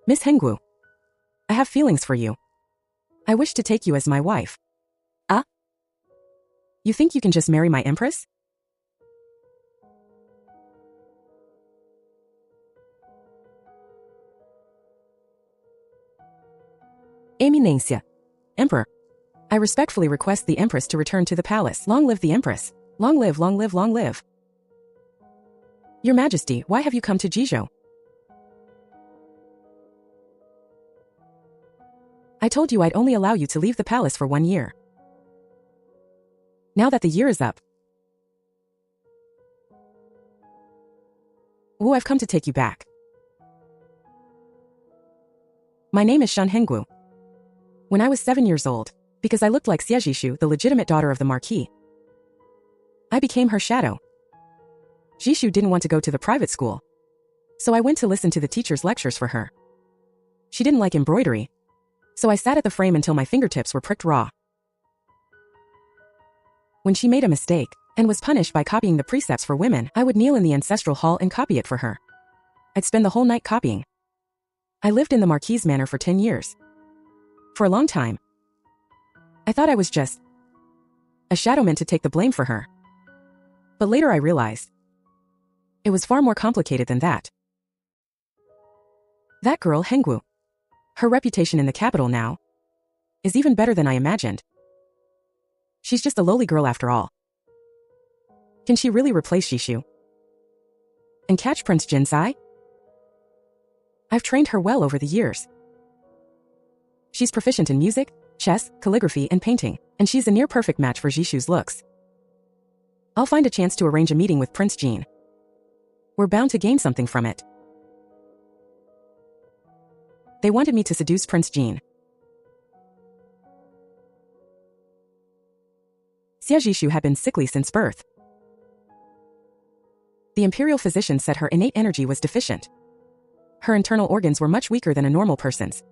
Miss Hengwu, I have feelings for you. I wish to take you as my wife. Ah? You think you can just marry my empress? Eminência. Emperor. I respectfully request the empress to return to the palace. Long live the empress. Long live, long live, long live. Your Majesty, why have you come to Jizhou? I told you I'd only allow you to leave the palace for 1 year. Now that the year is up, I've come to take you back. My name is Shan Hengwu. When I was 7 years old, because I looked like Xie Jishu, the legitimate daughter of the Marquis, I became her shadow. Jishu didn't want to go to the private school, so I went to listen to the teacher's lectures for her. She didn't like embroidery, so I sat at the frame until my fingertips were pricked raw. When she made a mistake and was punished by copying the precepts for women, I would kneel in the ancestral hall and copy it for her. I'd spend the whole night copying. I lived in the Marquis' manor for 10 years. For a long time, I thought I was just a shadow meant to take the blame for her. But later I realized it was far more complicated than that. That girl, Hengwu, her reputation in the capital now is even better than I imagined. She's just a lowly girl after all. Can she really replace Jishu and catch Prince Jinsai? I've trained her well over the years. She's proficient in music, chess, calligraphy, and painting, and she's a near-perfect match for Jishu's looks. I'll find a chance to arrange a meeting with Prince Jin. We're bound to gain something from it. They wanted me to seduce Prince Jin. Xie Jishu had been sickly since birth. The imperial physician said her innate energy was deficient. Her internal organs were much weaker than a normal person's.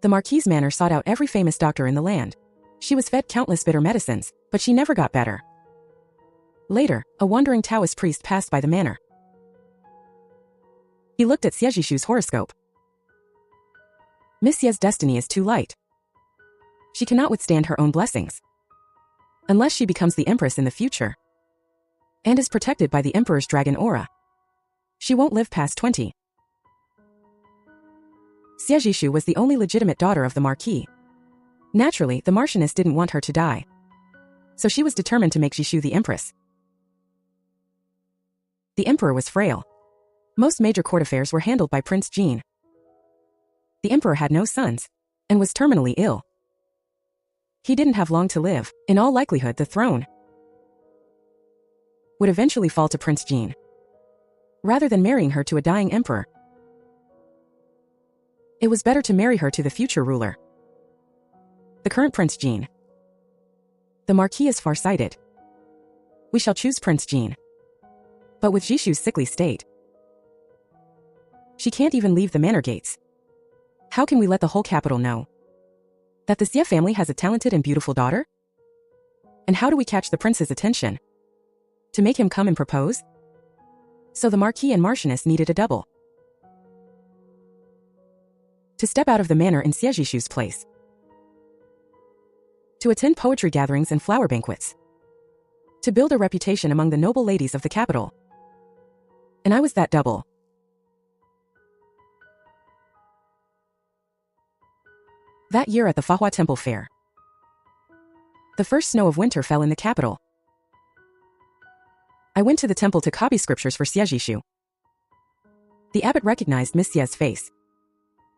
The Marquis' manor sought out every famous doctor in the land. She was fed countless bitter medicines, but she never got better. Later, a wandering Taoist priest passed by the manor. He looked at Xie Jishu's horoscope. Miss Xie's destiny is too light. She cannot withstand her own blessings. Unless she becomes the empress in the future and is protected by the emperor's dragon aura, she won't live past 20. Xie Jishu was the only legitimate daughter of the Marquis. Naturally, the Marchioness didn't want her to die, so she was determined to make Jishu the empress. The emperor was frail. Most major court affairs were handled by Prince Jin. The emperor had no sons and was terminally ill. He didn't have long to live. In all likelihood, the throne would eventually fall to Prince Jin, rather than marrying her to a dying emperor. It was better to marry her to the future ruler, the current Prince Jin. The Marquis is far-sighted. We shall choose Prince Jin. But with Jishu's sickly state, she can't even leave the manor gates. How can we let the whole capital know that the Xie family has a talented and beautiful daughter? And how do we catch the prince's attention to make him come and propose? So the Marquis and Marchioness needed a double to step out of the manor in Xie Jishu's place, to attend poetry gatherings and flower banquets, to build a reputation among the noble ladies of the capital. And I was that double. That year at the Fahua Temple Fair, the first snow of winter fell in the capital. I went to the temple to copy scriptures for Xie Jishu. The abbot recognized Miss Xie's face.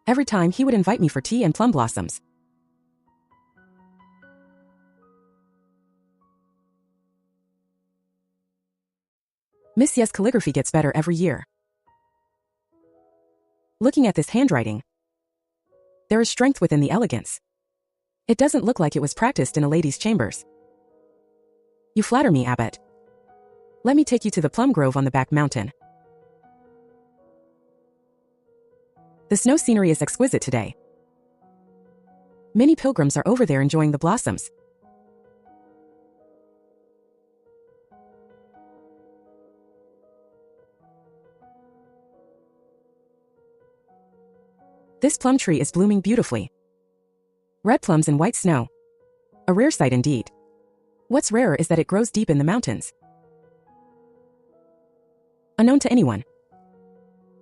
Every time he would invite me for tea and plum blossoms. Miss Xie's calligraphy gets better every year. Looking at this handwriting, there is strength within the elegance. It doesn't look like it was practiced in a lady's chambers. You flatter me, abbot. Let me take you to the plum grove on the back mountain. The snow scenery is exquisite today. Many pilgrims are over there enjoying the blossoms. This plum tree is blooming beautifully. Red plums and white snow. A rare sight indeed. What's rarer is that it grows deep in the mountains. Unknown to anyone.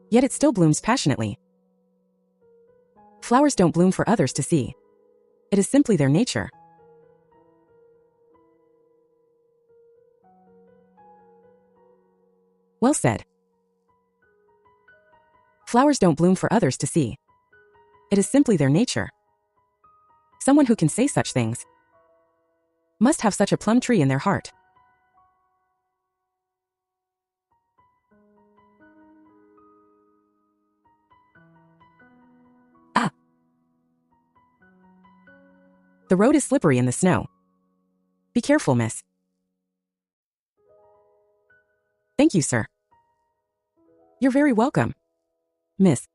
Yet it still blooms passionately. Flowers don't bloom for others to see. It is simply their nature. Well said. Flowers don't bloom for others to see. It is simply their nature. Someone who can say such things must have such a plum tree in their heart. Ah! The road is slippery in the snow. Be careful, miss. Thank you, sir. You're very welcome, miss.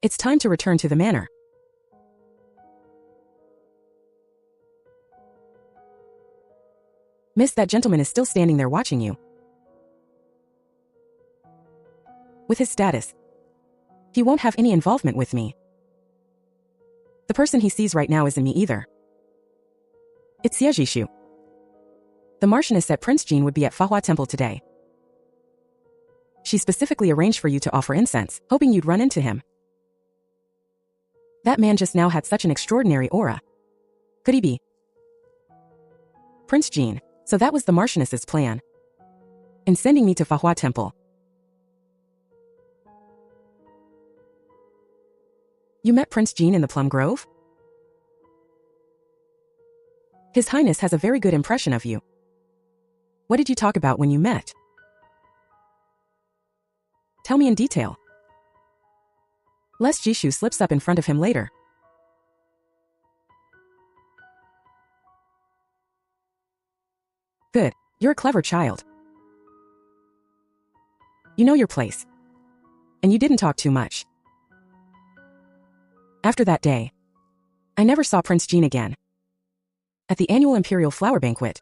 It's time to return to the manor. Miss, that gentleman is still standing there watching you. With his status, he won't have any involvement with me. The person he sees right now isn't me either. It's Xiejishu. The Marchioness said Prince Jean would be at Fahua Temple today. She specifically arranged for you to offer incense, hoping you'd run into him. That man just now had such an extraordinary aura. Could he be Prince Jean? So that was the Marchioness's plan in sending me to Fahua Temple. You met Prince Jean in the Plum Grove? His Highness has a very good impression of you. What did you talk about when you met? Tell me in detail. Lest Jishu slips up in front of him later. Good. You're a clever child. You know your place. And you didn't talk too much. After that day, I never saw Prince Jean again. At the annual Imperial Flower Banquet,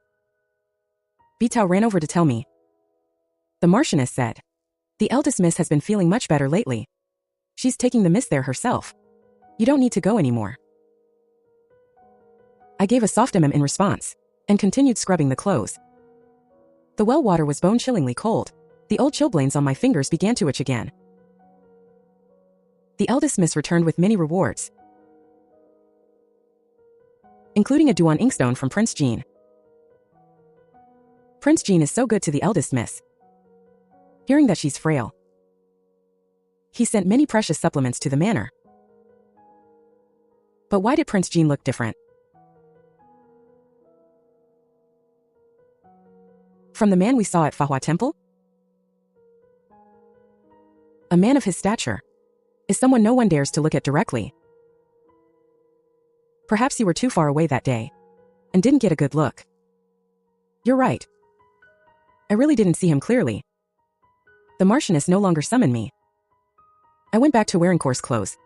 Bitao ran over to tell me. The Marchioness said, the eldest miss has been feeling much better lately. She's taking the miss there herself. You don't need to go anymore. I gave a soft in response, and continued scrubbing the clothes. The well water was bone-chillingly cold. The old chilblains on my fingers began to itch again. The eldest miss returned with many rewards, including a Duan inkstone from Prince Jean. Prince Jean is so good to the eldest miss. Hearing that she's frail, he sent many precious supplements to the manor. But why did Prince Jean look different from the man we saw at Fahua Temple? A man of his stature is someone no one dares to look at directly. Perhaps you were too far away that day and didn't get a good look. You're right. I really didn't see him clearly. The Marchioness no longer summoned me. I went back to wearing coarse clothes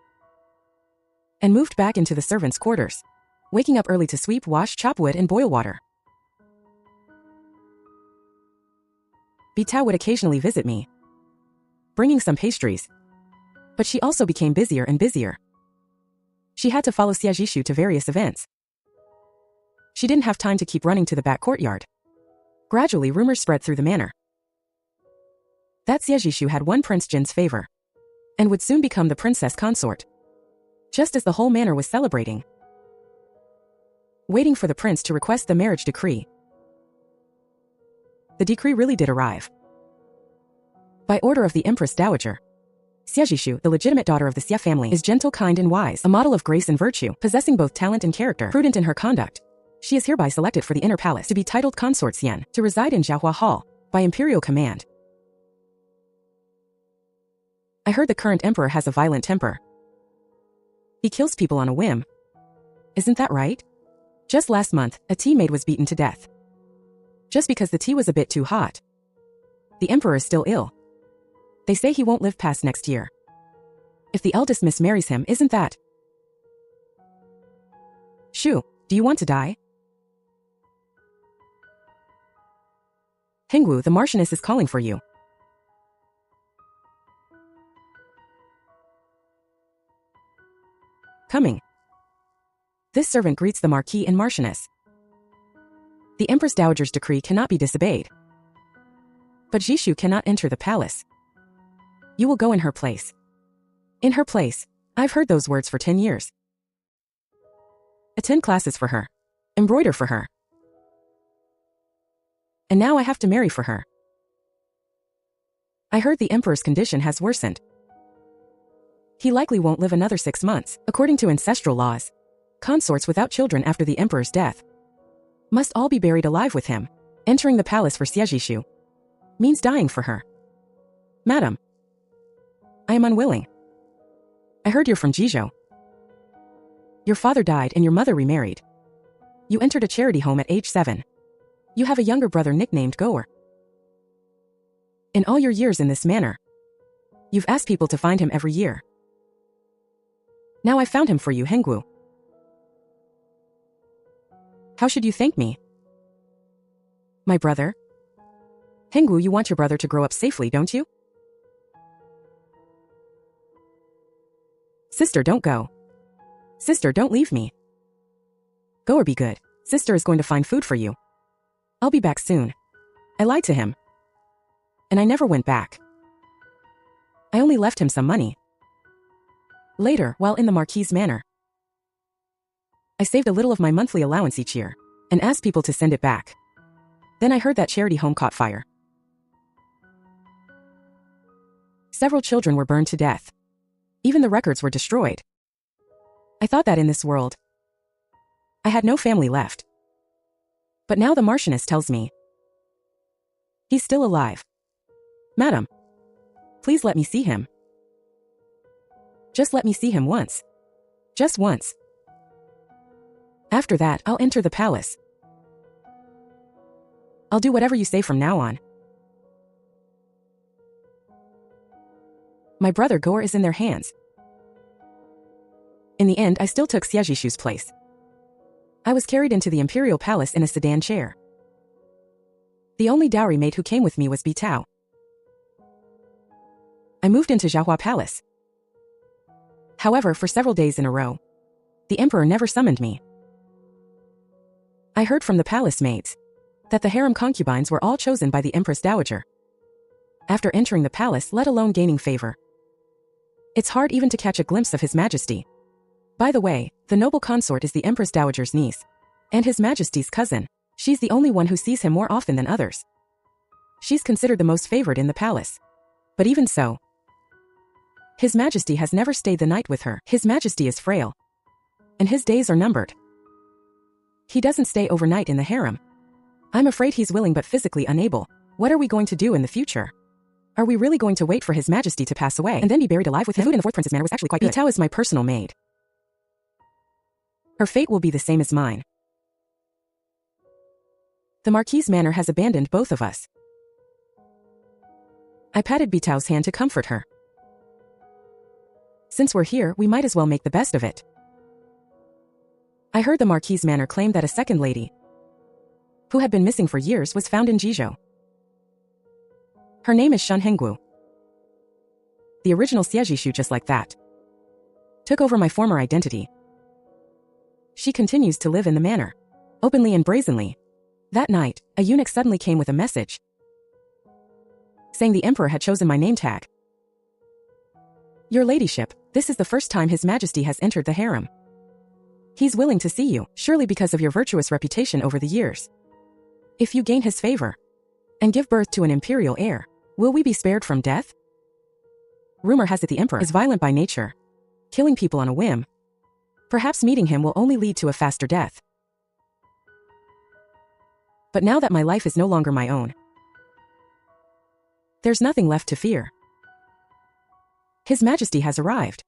and moved back into the servants' quarters, waking up early to sweep, wash, chop wood, and boil water. Bitao would occasionally visit me, bringing some pastries. But she also became busier and busier. She had to follow Xiejishu to various events. She didn't have time to keep running to the back courtyard. Gradually, rumors spread through the manor that Xiejishu had won Prince Jin's favor and would soon become the princess consort. Just as the whole manor was celebrating, waiting for the prince to request the marriage decree. The decree really did arrive. By order of the Empress Dowager, Xiejishu, the legitimate daughter of the Xia family, is gentle, kind, and wise, a model of grace and virtue, possessing both talent and character, prudent in her conduct. She is hereby selected for the inner palace to be titled Consort Xian, to reside in Jiahua Hall, by imperial command. I heard the current emperor has a violent temper. He kills people on a whim. Isn't that right? Just last month, a tea maid was beaten to death, just because the tea was a bit too hot. The emperor is still ill. They say he won't live past next year. If the eldest miss marries him, isn't that? Shu, do you want to die? Hengwu, the Marchioness is calling for you. Coming. This servant greets the Marquis and Marchioness. The Empress Dowager's decree cannot be disobeyed. But Jishu cannot enter the palace. You will go in her place. In her place. I've heard those words for 10 years. Attend classes for her. Embroider for her. And now I have to marry for her. I heard the Emperor's condition has worsened. He likely won't live another 6 months. According to ancestral laws, consorts without children after the Emperor's death must all be buried alive with him. Entering the palace for Jishu means dying for her. Madam, I am unwilling. I heard you're from Jizhou. Your father died and your mother remarried. You entered a charity home at age 7. You have a younger brother nicknamed Goer. In all your years in this manner, you've asked people to find him every year. Now I found him for you, Hengwu. How should you thank me? My brother? Hengwu, you want your brother to grow up safely, don't you? Sister, don't go. Sister, don't leave me. Go or be good. Sister is going to find food for you. I'll be back soon. I lied to him. And I never went back. I only left him some money. Later, while in the Marquis' manor, I saved a little of my monthly allowance each year and asked people to send it back. Then I heard that charity home caught fire. Several children were burned to death. Even the records were destroyed. I thought that in this world, I had no family left. But now the Marchioness tells me he's still alive. Madam, please let me see him. Just let me see him once. Just once. After that, I'll enter the palace. I'll do whatever you say from now on. My brother Goer is in their hands. In the end, I still took Jishu's place. I was carried into the imperial palace in a sedan chair. The only dowry maid who came with me was Bitao. I moved into Zhaohua Palace. However, for several days in a row, the emperor never summoned me. I heard from the palace maids that the harem concubines were all chosen by the Empress Dowager. After entering the palace, let alone gaining favor, it's hard even to catch a glimpse of His Majesty. By the way, the noble consort is the Empress Dowager's niece, and His Majesty's cousin. She's the only one who sees him more often than others. She's considered the most favored in the palace. But even so, His Majesty has never stayed the night with her. His Majesty is frail, and his days are numbered. He doesn't stay overnight in the harem. I'm afraid he's willing but physically unable. What are we going to do in the future? Are we really going to wait for His Majesty to pass away and then be buried alive with him? The food in the fourth prince's manor was actually quite good. Bitao is my personal maid. Her fate will be the same as mine. The Marquis' manor has abandoned both of us. I patted Bitao's hand to comfort her. Since we're here, we might as well make the best of it. I heard the Marquis' manor claim that a second lady, who had been missing for years, was found in Jizhou. Her name is Shun Hengwu. The original Jishu, just like that, took over my former identity. She continues to live in the manor, openly and brazenly. That night, a eunuch suddenly came with a message, saying the emperor had chosen my name tag. Your ladyship, this is the first time His Majesty has entered the harem. He's willing to see you, surely because of your virtuous reputation over the years. If you gain his favor and give birth to an imperial heir, will we be spared from death? Rumor has it the emperor is violent by nature, killing people on a whim. Perhaps meeting him will only lead to a faster death. But now that my life is no longer my own, there's nothing left to fear. His Majesty has arrived.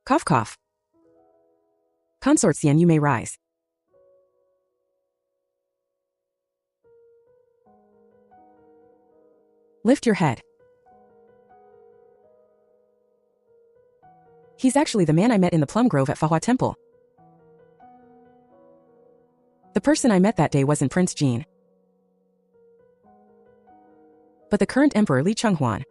Cough cough. Consort Xian, you may rise. Lift your head. He's actually the man I met in the plum grove at Fahua Temple. The person I met that day wasn't Prince Jin, but the current Emperor Li Chenghuan.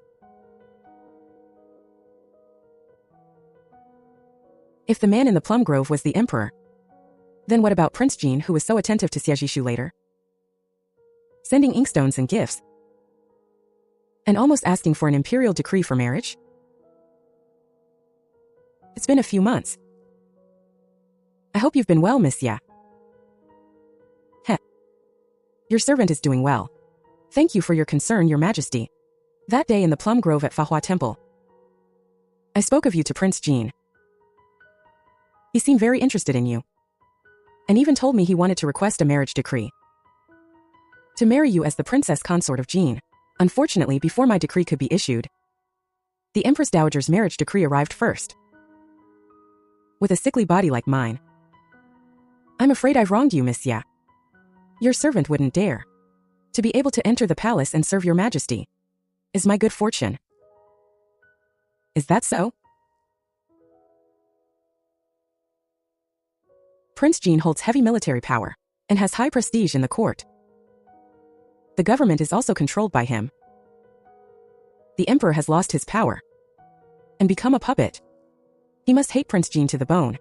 If the man in the plum grove was the emperor, then what about Prince Jin, who was so attentive to Xie Jishu later? Sending inkstones and gifts, and almost asking for an imperial decree for marriage? It's been a few months. I hope you've been well, Miss Ye. Heh. Your servant is doing well. Thank you for your concern, Your Majesty. That day in the plum grove at Fahua Temple, I spoke of you to Prince Jin. He seemed very interested in you, and even told me he wanted to request a marriage decree to marry you as the princess consort of Jin. Unfortunately, before my decree could be issued, the Empress Dowager's marriage decree arrived first. With a sickly body like mine, I'm afraid I've wronged you, Miss Ye. Your servant wouldn't dare. To be able to enter the palace and serve Your Majesty is my good fortune. Is that so? Prince Jin holds heavy military power and has high prestige in the court. The government is also controlled by him. The emperor has lost his power and become a puppet. He must hate Prince Jin to the bone.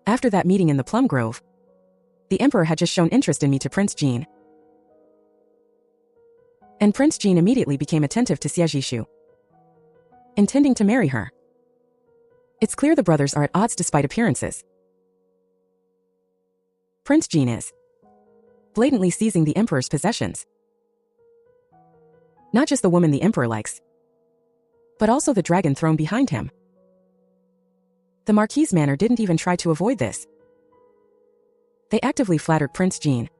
After that meeting in the plum grove, the emperor had just shown interest in me to Prince Jin, and Prince Jin immediately became attentive to Xie Jishu, intending to marry her. It's clear the brothers are at odds despite appearances. Prince Jin is blatantly seizing the emperor's possessions. Not just the woman the emperor likes, but also the dragon throne behind him. The Marquis Manor didn't even try to avoid this. They actively flattered Prince Jin,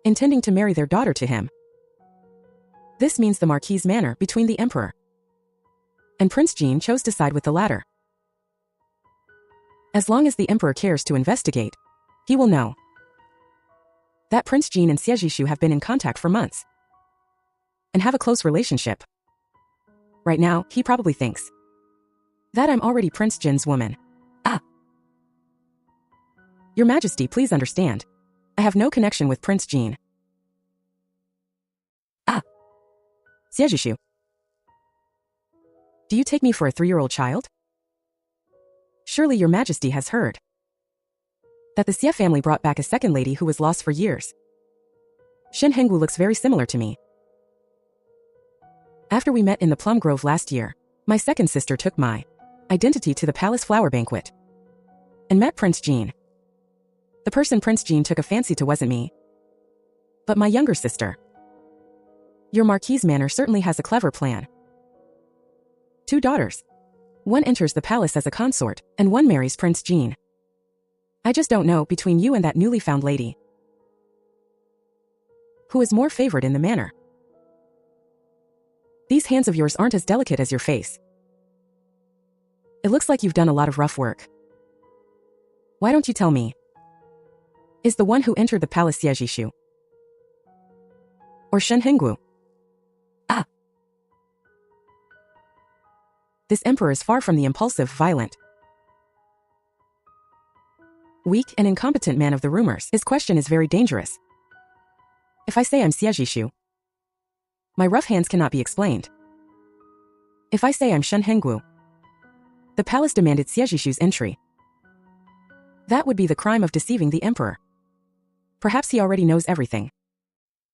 intending to marry their daughter to him. This means the Marquis Manor between the emperor and Prince Jin chose to side with the latter. As long as the emperor cares to investigate, he will know that Prince Jin and Xie Jishu have been in contact for months and have a close relationship. Right now, he probably thinks that I'm already Prince Jin's woman. Your Majesty, please understand. I have no connection with Prince Jin. Xie Jishu. Do you take me for a 3-year-old child? Surely Your Majesty has heard that the Xie family brought back a second lady who was lost for years. Shen Hengwu looks very similar to me. After we met in the plum grove last year, my second sister took my identity to the palace flower banquet and met Prince Jin. The person Prince Jin took a fancy to wasn't me, but my younger sister. Your Marquis Manor certainly has a clever plan. 2 daughters. One enters the palace as a consort, and one marries Prince Jin. I just don't know between you and that newly found lady, who is more favored in the manor. These hands of yours aren't as delicate as your face. It looks like you've done a lot of rough work. Why don't you tell me? Is the one who entered the palace Xie Jishu or Shen Hengwu? This emperor is far from the impulsive, violent, weak and incompetent man of the rumors. His question is very dangerous. If I say I'm Xie Jishu, my rough hands cannot be explained. If I say I'm Shen Hengwu, the palace demanded Xie Jishu's entry. That would be the crime of deceiving the emperor. Perhaps he already knows everything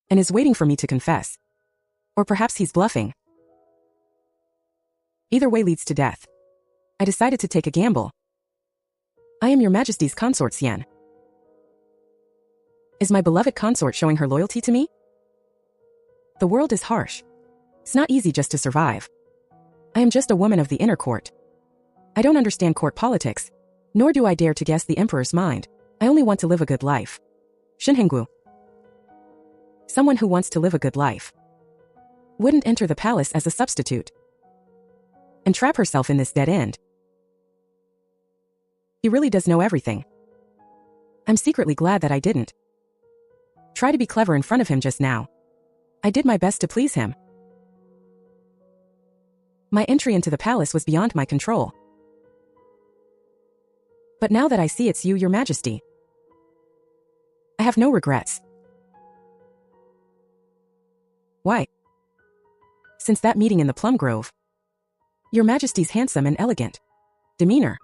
and is waiting for me to confess. Or perhaps he's bluffing. Either way leads to death. I decided to take a gamble. I am Your Majesty's consort, Xian. Is my beloved consort showing her loyalty to me? The world is harsh. It's not easy just to survive. I am just a woman of the inner court. I don't understand court politics, nor do I dare to guess the emperor's mind. I only want to live a good life. Shen Hengwu. Someone who wants to live a good life wouldn't enter the palace as a substitute and trap herself in this dead end. He really does know everything. I'm secretly glad that I didn't try to be clever in front of him just now. I did my best to please him. My entry into the palace was beyond my control. But now that I see it's you, Your Majesty, I have no regrets. Why? Since that meeting in the plum grove, Your Majesty's handsome and elegant demeanor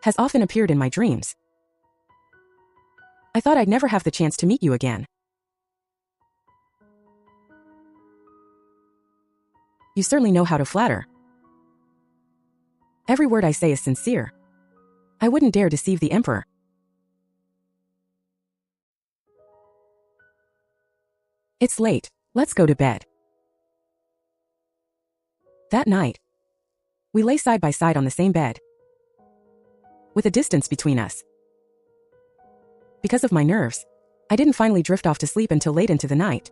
has often appeared in my dreams. I thought I'd never have the chance to meet you again. You certainly know how to flatter. Every word I say is sincere. I wouldn't dare deceive the Emperor. It's late. Let's go to bed. That night, we lay side by side on the same bed, with a distance between us. Because of my nerves, I didn't finally drift off to sleep until late into the night.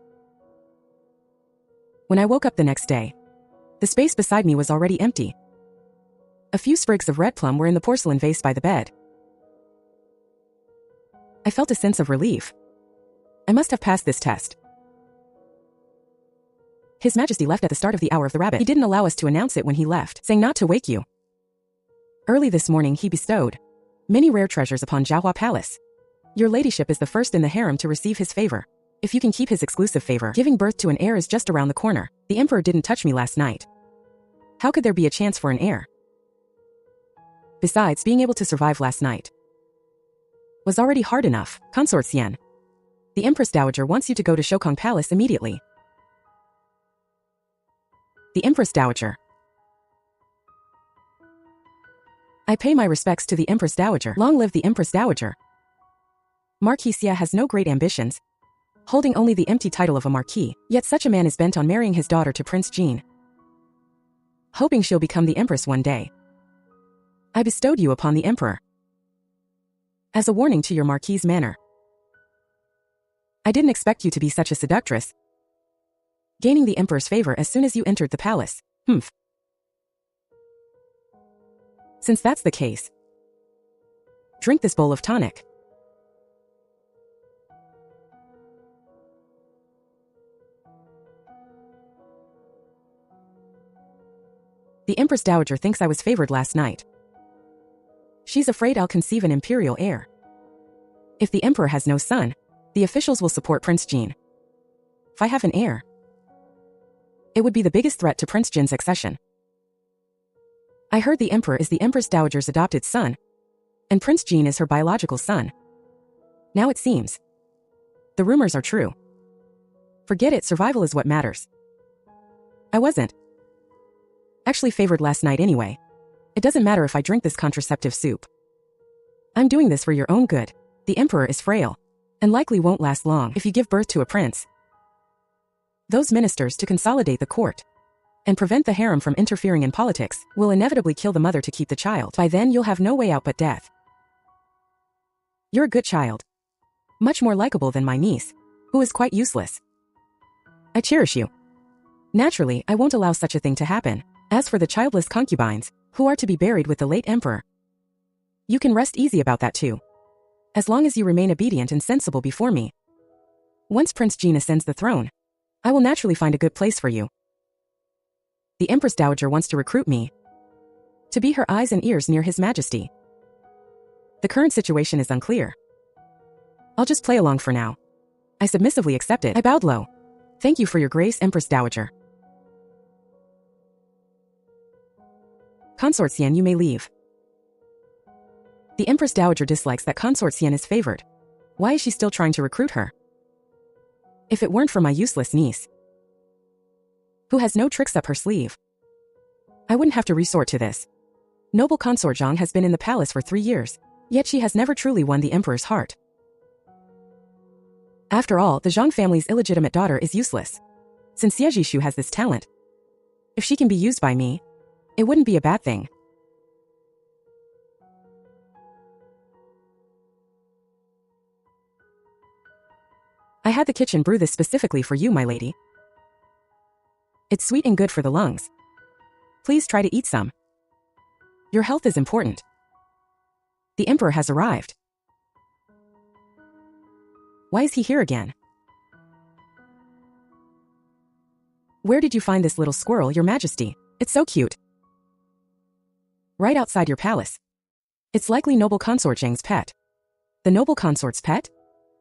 When I woke up the next day, the space beside me was already empty. A few sprigs of red plum were in the porcelain vase by the bed. I felt a sense of relief. I must have passed this test. His Majesty left at the start of the hour of the rabbit. He didn't allow us to announce it when he left, saying not to wake you. Early this morning he bestowed many rare treasures upon Jiahua Palace. Your ladyship is the first in the harem to receive his favor. If you can keep his exclusive favor, giving birth to an heir is just around the corner. The Emperor didn't touch me last night. How could there be a chance for an heir? Besides, being able to survive last night was already hard enough. Consort Xian, the Empress Dowager wants you to go to Shokong Palace immediately. The Empress Dowager. I pay my respects to the Empress Dowager. Long live the Empress Dowager. Marquis Xia has no great ambitions, holding only the empty title of a marquis, yet such a man is bent on marrying his daughter to Prince Jean, hoping she'll become the Empress one day. I bestowed you upon the Emperor as a warning to your Marquis's manner. I didn't expect you to be such a seductress, gaining the Emperor's favor as soon as you entered the palace. Humph. Since that's the case, drink this bowl of tonic. The Empress Dowager thinks I was favored last night. She's afraid I'll conceive an imperial heir. If the Emperor has no son, the officials will support Prince Jean. If I have an heir, it would be the biggest threat to Prince Jin's accession. I heard the Emperor is the Empress Dowager's adopted son, and Prince Jean is her biological son. Now it seems the rumors are true. Forget it, survival is what matters. I wasn't actually favored last night anyway. It doesn't matter if I drink this contraceptive soup. I'm doing this for your own good. The Emperor is frail, and likely won't last long if you give birth to a prince. Those ministers to consolidate the court and prevent the harem from interfering in politics will inevitably kill the mother to keep the child. By then you'll have no way out but death. You're a good child. Much more likable than my niece, who is quite useless. I cherish you. Naturally, I won't allow such a thing to happen. As for the childless concubines, who are to be buried with the late Emperor, you can rest easy about that too, as long as you remain obedient and sensible before me. Once Prince Jean ascends the throne, I will naturally find a good place for you. The Empress Dowager wants to recruit me to be her eyes and ears near His Majesty. The current situation is unclear. I'll just play along for now. I submissively accepted. I bowed low. Thank you for your grace, Empress Dowager. Consort Xian, you may leave. The Empress Dowager dislikes that Consort Xian is favored. Why is she still trying to recruit her? If it weren't for my useless niece, who has no tricks up her sleeve, I wouldn't have to resort to this. Noble Consort Zhang has been in the palace for 3 years, yet she has never truly won the Emperor's heart. After all, the Zhang family's illegitimate daughter is useless, since Xie Zhishu has this talent. If she can be used by me, it wouldn't be a bad thing. I had the kitchen brew this specifically for you, my lady. It's sweet and good for the lungs. Please try to eat some. Your health is important. The Emperor has arrived. Why is he here again? Where did you find this little squirrel, Your Majesty? It's so cute. Right outside your palace. It's likely noble consort Zhang's pet. The noble consort's pet?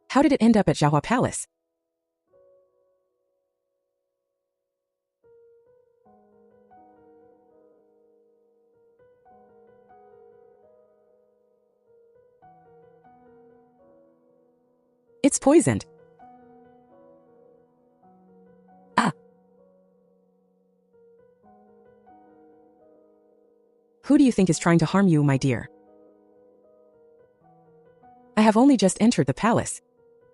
How did it end up at Xiaohua Palace? It's poisoned. Ah. Who do you think is trying to harm you, my dear? I have only just entered the palace.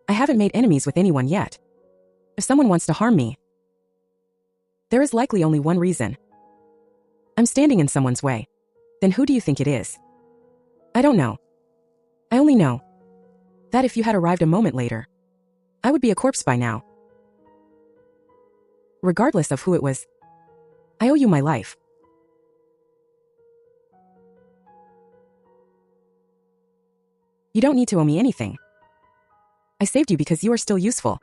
I haven't made enemies with anyone yet. If someone wants to harm me, there is likely only one reason. I'm standing in someone's way. Then who do you think it is? I don't know. I only know that if you had arrived a moment later, I would be a corpse by now. Regardless of who it was, I owe you my life. You don't need to owe me anything. I saved you because you are still useful.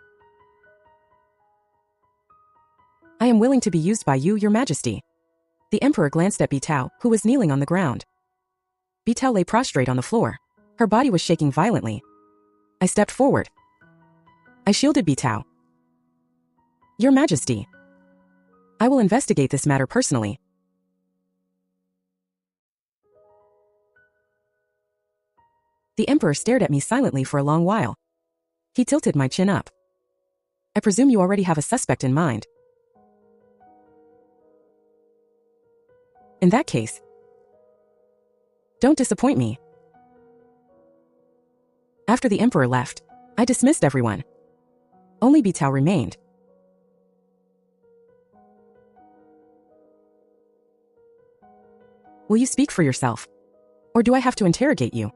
I am willing to be used by you, Your Majesty. The Emperor glanced at Bitao, who was kneeling on the ground. Bitao lay prostrate on the floor. Her body was shaking violently. I stepped forward. I shielded Bitao. Your Majesty, I will investigate this matter personally. The Emperor stared at me silently for a long while. He tilted my chin up. I presume you already have a suspect in mind. In that case, don't disappoint me. After the Emperor left, I dismissed everyone. Only Bitao remained. Will you speak for yourself? Or do I have to interrogate you?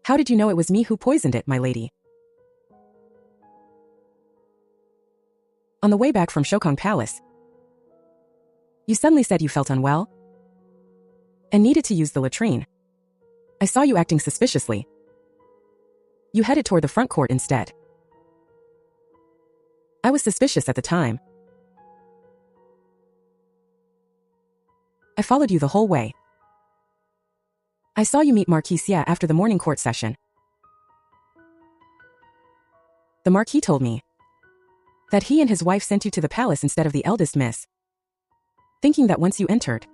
How did you know it was me who poisoned it, my lady? On the way back from Shokong Palace, you suddenly said you felt unwell and needed to use the latrine. I saw you acting suspiciously. You headed toward the front court instead. I was suspicious at the time. I followed you the whole way. I saw you meet Marquis Xia after the morning court session. The Marquis told me that he and his wife sent you to the palace instead of the eldest miss, thinking that once you entered,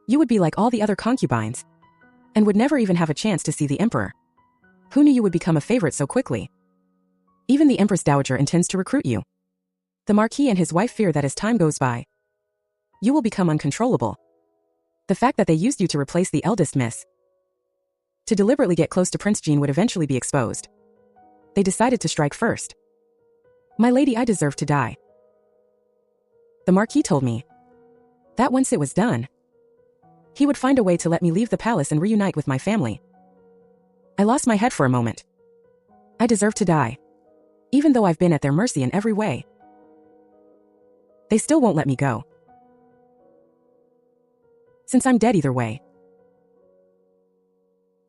you would be like all the other concubines and would never even have a chance to see the Emperor. Who knew you would become a favorite so quickly? Even the Empress Dowager intends to recruit you. The Marquis and his wife fear that as time goes by, you will become uncontrollable. The fact that they used you to replace the eldest miss, to deliberately get close to Prince Jean, would eventually be exposed. They decided to strike first. My lady, I deserve to die. The Marquis told me that once it was done, he would find a way to let me leave the palace and reunite with my family. I lost my head for a moment. I deserve to die, even though I've been at their mercy in every way. They still won't let me go, since I'm dead either way.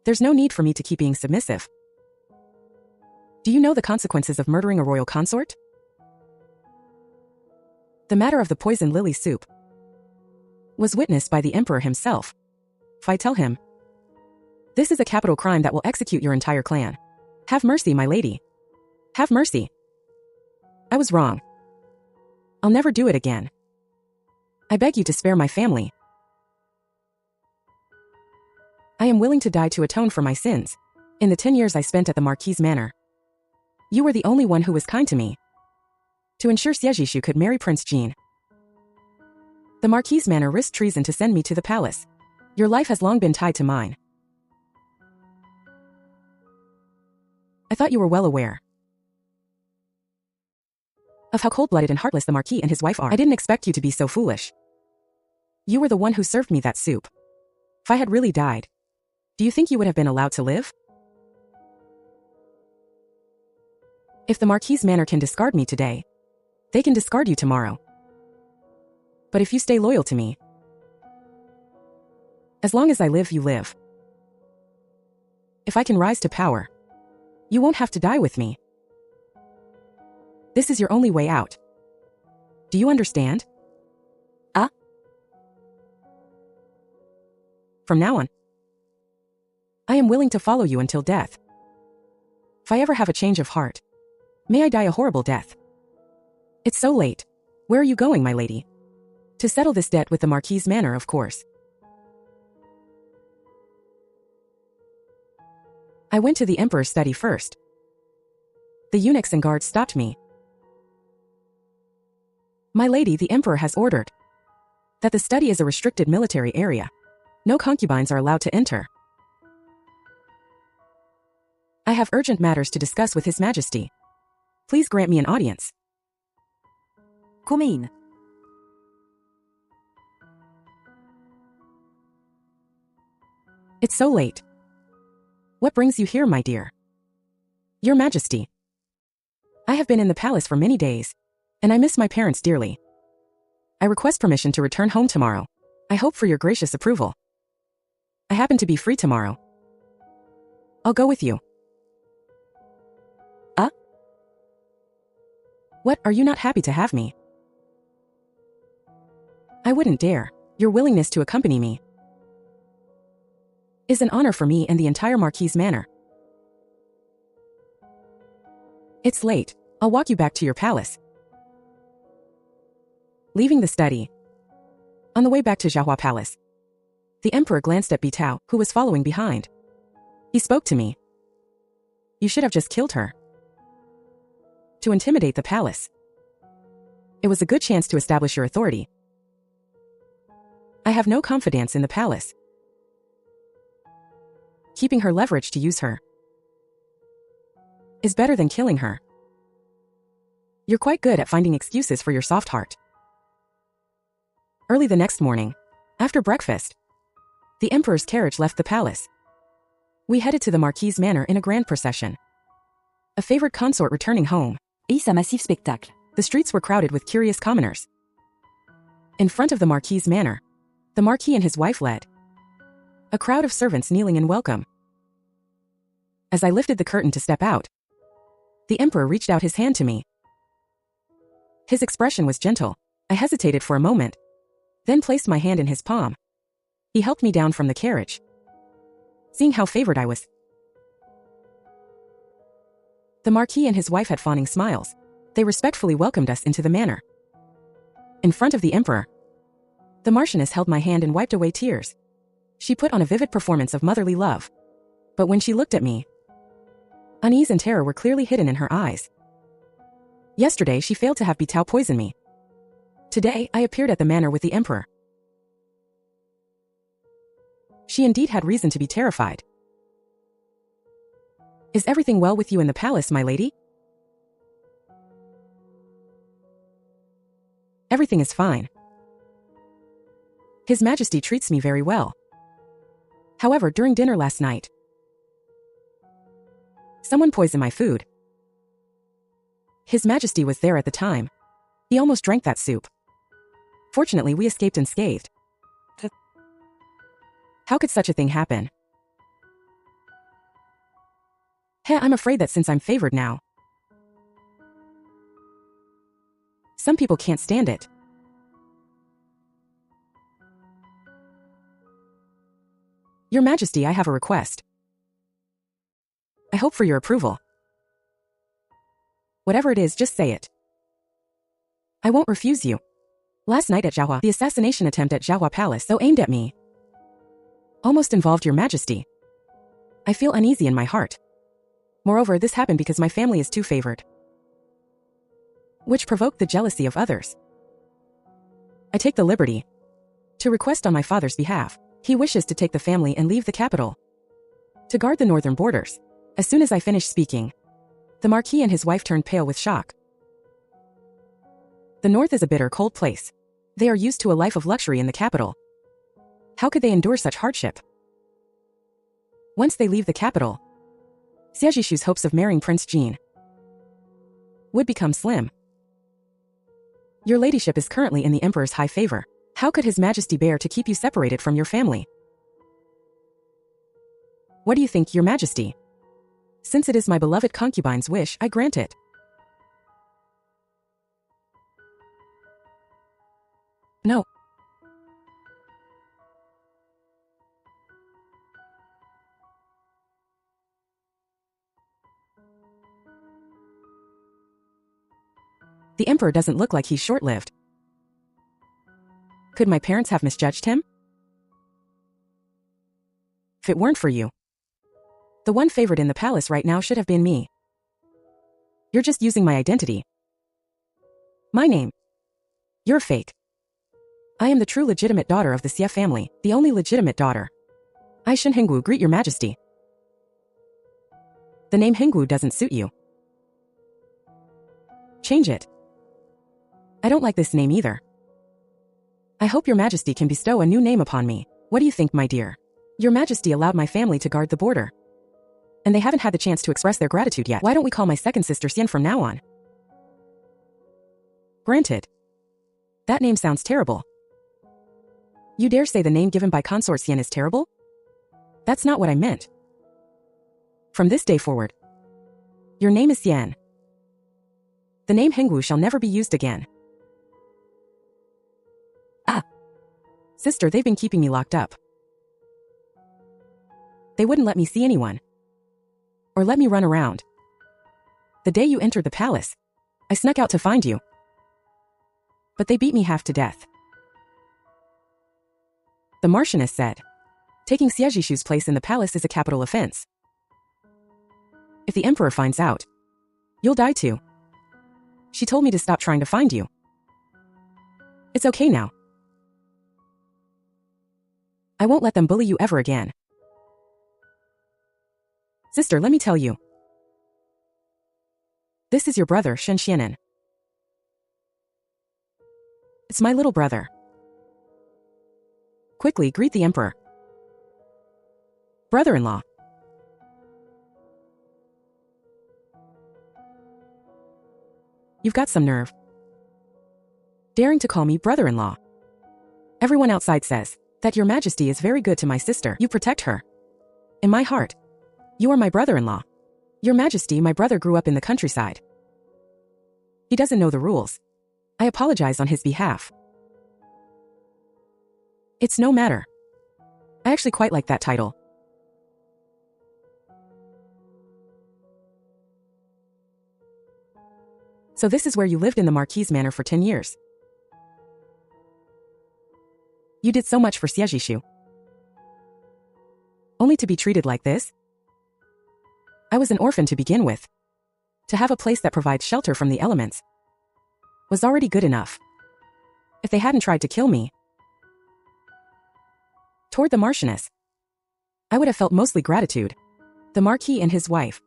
There's no need for me to keep being submissive. Do you know the consequences of murdering a royal consort? The matter of the poisoned lily soup was witnessed by the Emperor himself. If I tell him, this is a capital crime that will execute your entire clan. Have mercy, my lady. Have mercy. I was wrong. I'll never do it again. I beg you to spare my family. I am willing to die to atone for my sins. In the 10 years I spent at the Marquis' manor, you were the only one who was kind to me, to ensure Xiejishu could marry Prince Jean. The Marquis' manor risked treason to send me to the palace. Your life has long been tied to mine. I thought you were well aware of how cold-blooded and heartless the Marquis and his wife are. I didn't expect you to be so foolish. You were the one who served me that soup. If I had really died, do you think you would have been allowed to live? If the Marquis' manor can discard me today, they can discard you tomorrow. But if you stay loyal to me, as long as I live, you live. If I can rise to power, you won't have to die with me. This is your only way out. Do you understand? Ah. From now on, I am willing to follow you until death. If I ever have a change of heart, may I die a horrible death. It's so late. Where are you going, my lady? To settle this debt with the Marquise Manor, of course. I went to the Emperor's study first. The eunuchs and guards stopped me. My lady, the Emperor has ordered that the study is a restricted military area. No concubines are allowed to enter. I have urgent matters to discuss with His Majesty. Please grant me an audience. Come in. It's so late. What brings you here, my dear? Your Majesty. I have been in the palace for many days, and I miss my parents dearly. I request permission to return home tomorrow. I hope for your gracious approval. I happen to be free tomorrow. I'll go with you. What, are you not happy to have me? I wouldn't dare. Your willingness to accompany me is an honor for me and the entire Marquise Manor. It's late. I'll walk you back to your palace. Leaving the study, on the way back to Jiahua Palace, the Emperor glanced at Bitao, who was following behind. He spoke to me. You should have just killed her. To intimidate the palace. It was a good chance to establish your authority. I have no confidence in the palace. Keeping her leverage to use her is better than killing her. You're quite good at finding excuses for your soft heart. Early the next morning, after breakfast, the Emperor's carriage left the palace. We headed to the Marquise Manor in a grand procession. A favorite consort returning home. Et un massif spectacle. The streets were crowded with curious commoners. In front of the Marquise Manor, the Marquis and his wife led a crowd of servants kneeling in welcome. As I lifted the curtain to step out, the Emperor reached out his hand to me. His expression was gentle. I hesitated for a moment, then placed my hand in his palm. He helped me down from the carriage. Seeing how favored I was, the Marquis and his wife had fawning smiles. They respectfully welcomed us into the manor. In front of the Emperor, the Marchioness held my hand and wiped away tears. She put on a vivid performance of motherly love. But when she looked at me, unease and terror were clearly hidden in her eyes. Yesterday she failed to have Bitao poison me. Today I appeared at the manor with the Emperor. She indeed had reason to be terrified. Is everything well with you in the palace, my lady? Everything is fine. His Majesty treats me very well. However, during dinner last night, someone poisoned my food. His Majesty was there at the time. He almost drank that soup. Fortunately, we escaped unscathed. How could such a thing happen? I'm afraid that since I'm favored now, some people can't stand it. Your Majesty, I have a request. I hope for your approval. Whatever it is, just say it. I won't refuse you. Last night at Jiahua, the assassination attempt at Jiahua Palace, though aimed at me, almost involved Your Majesty. I feel uneasy in my heart. Moreover, this happened because my family is too favored, which provoked the jealousy of others. I take the liberty to request on my father's behalf. He wishes to take the family and leave the capital to guard the northern borders. As soon as I finished speaking, the Marquis and his wife turned pale with shock. The north is a bitter, cold place. They are used to a life of luxury in the capital. How could they endure such hardship? Once they leave the capital, Xiajishu's hopes of marrying Prince Jean would become slim. Your ladyship is currently in the Emperor's high favor. How could His Majesty bear to keep you separated from your family? What do you think, Your Majesty? Since it is my beloved concubine's wish, I grant it. The emperor doesn't look like he's short-lived. Could my parents have misjudged him? If it weren't for you, the one favored in the palace right now should have been me. You're just using my identity. My name. You're fake. I am the true legitimate daughter of the Xie family, the only legitimate daughter. I Shen Hengwu greet your majesty. The name Hengwu doesn't suit you. Change it. I don't like this name either. I hope your majesty can bestow a new name upon me. What do you think, my dear? Your majesty allowed my family to guard the border. And they haven't had the chance to express their gratitude yet. Why don't we call my second sister Xian from now on? Granted. That name sounds terrible. You dare say the name given by Consort Xian is terrible? That's not what I meant. From this day forward, your name is Xian. The name Hengwu shall never be used again. Ah. Sister, they've been keeping me locked up. They wouldn't let me see anyone. Or let me run around. The day you entered the palace, I snuck out to find you. But they beat me half to death. The Marchioness said, taking Xie Jishu's place in the palace is a capital offense. If the emperor finds out, you'll die too. She told me to stop trying to find you. It's okay now. I won't let them bully you ever again. Sister, let me tell you. This is your brother, Shen Xianen. It's my little brother. Quickly greet the emperor. Brother-in-law. You've got some nerve. Daring to call me brother-in-law. Everyone outside says that your majesty is very good to my sister. You protect her. In my heart, you are my brother-in-law. Your majesty, my brother grew up in the countryside. He doesn't know the rules. I apologize on his behalf. It's no matter. I actually quite like that title. So this is where you lived in the Marquise Manor for 10 years. You did so much for Xie Jishu. Only to be treated like this? I was an orphan to begin with. To have a place that provides shelter from the elements was already good enough. If they hadn't tried to kill me, toward the Marchioness, I would have felt mostly gratitude. The Marquis and his wife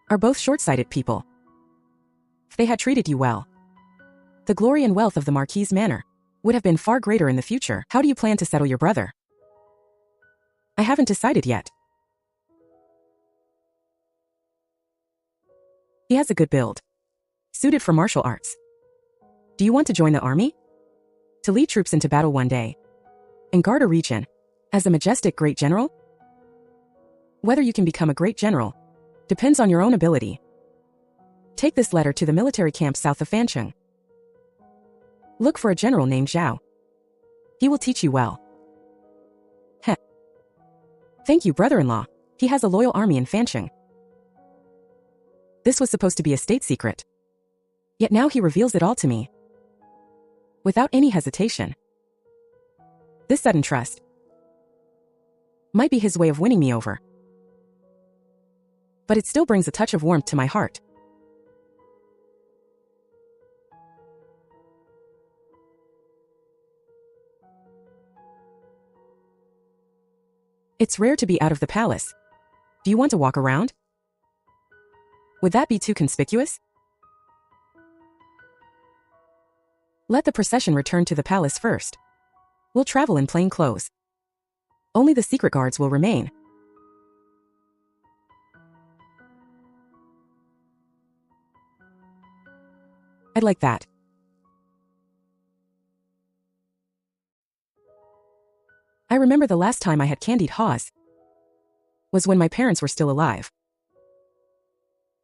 are both short-sighted people. If they had treated you well, the glory and wealth of the Marquise Manor would have been far greater in the future. How do you plan to settle your brother? I haven't decided yet. He has a good build, suited for martial arts. Do you want to join the army? To lead troops into battle one day and guard a region as a majestic great general? Whether you can become a great general depends on your own ability. Take this letter to the military camp south of Fancheng. Look for a general named Zhao. He will teach you well. Heh. Thank you, brother-in-law. He has a loyal army in Fancheng. This was supposed to be a state secret. Yet now he reveals it all to me. Without any hesitation. This sudden trust might be his way of winning me over. But it still brings a touch of warmth to my heart. It's rare to be out of the palace. Do you want to walk around? Would that be too conspicuous? Let the procession return to the palace first. We'll travel in plain clothes. Only the secret guards will remain. I'd like that. I remember the last time I had candied haws was when my parents were still alive.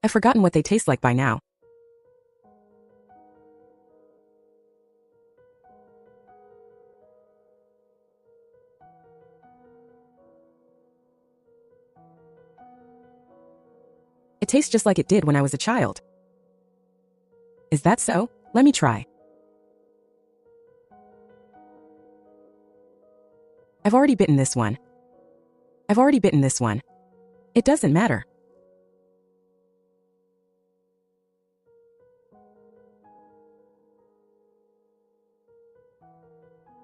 I've forgotten what they taste like by now. It tastes just like it did when I was a child. Is that so? Let me try. I've already bitten this one. I've already bitten this one. It doesn't matter.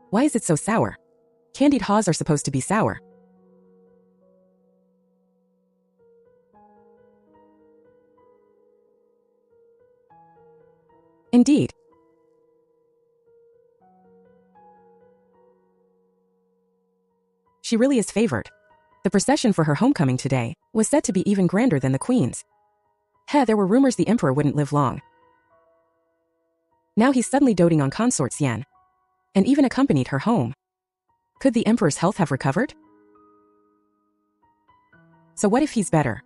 Why is it so sour? Candied haws are supposed to be sour. Indeed. She really is favored. The procession for her homecoming today was said to be even grander than the queen's. There were rumors the emperor wouldn't live long. Now he's suddenly doting on Consort Xian, and even accompanied her home. Could the emperor's health have recovered? So what if he's better?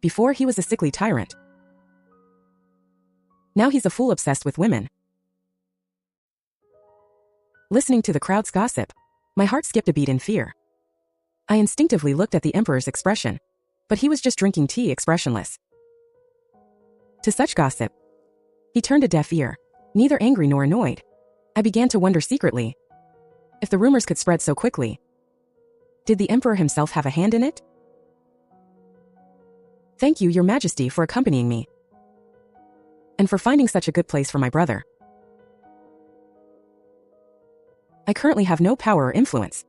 Before he was a sickly tyrant. Now he's a fool obsessed with women. Listening to the crowd's gossip, my heart skipped a beat in fear. I instinctively looked at the emperor's expression, but he was just drinking tea expressionless. To such gossip, he turned a deaf ear, neither angry nor annoyed. I began to wonder secretly if the rumors could spread so quickly. Did the emperor himself have a hand in it? Thank you, Your Majesty, for accompanying me, and for finding such a good place for my brother. I currently have no power or influence.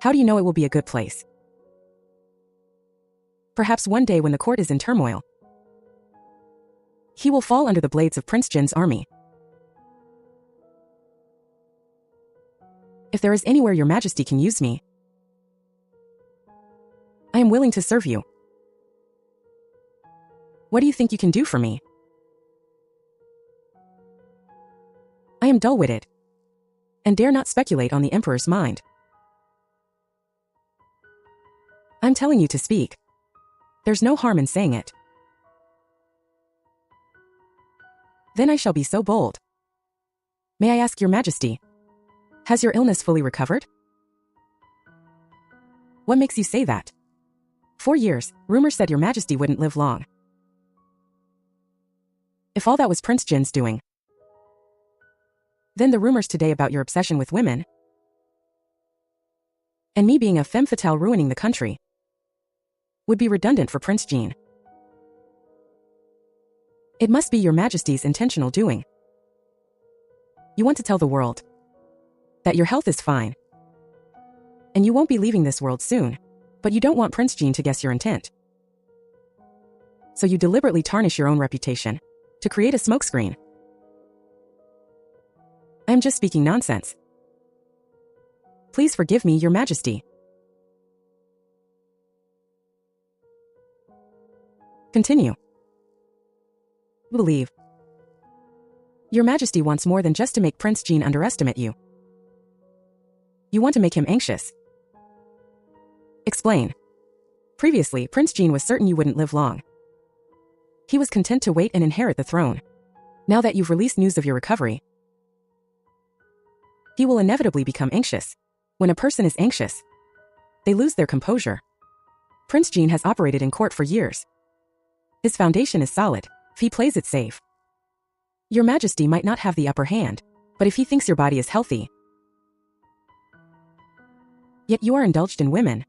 How do you know it will be a good place? Perhaps one day when the court is in turmoil, he will fall under the blades of Prince Jin's army. If there is anywhere Your Majesty can use me, I am willing to serve you. What do you think you can do for me? I am dull-witted, and dare not speculate on the emperor's mind. I'm telling you to speak. There's no harm in saying it. Then I shall be so bold. May I ask Your Majesty, has your illness fully recovered? What makes you say that? 4 years, rumors said Your Majesty wouldn't live long. If all that was Prince Jin's doing, then the rumors today about your obsession with women, and me being a femme fatale ruining the country, would be redundant for Prince Jin. It must be Your Majesty's intentional doing. You want to tell the world that your health is fine, and you won't be leaving this world soon, but you don't want Prince Jin to guess your intent. So you deliberately tarnish your own reputation to create a smokescreen. I am just speaking nonsense. Please forgive me, Your Majesty. Continue. Believe. Your Majesty wants more than just to make Prince Jin underestimate you. You want to make him anxious. Explain. Previously, Prince Jin was certain you wouldn't live long. He was content to wait and inherit the throne. Now that you've released news of your recovery, he will inevitably become anxious. When a person is anxious, they lose their composure. Prince Jin has operated in court for years. His foundation is solid. If he plays it safe, Your Majesty might not have the upper hand, but if he thinks your body is healthy, yet you are indulged in women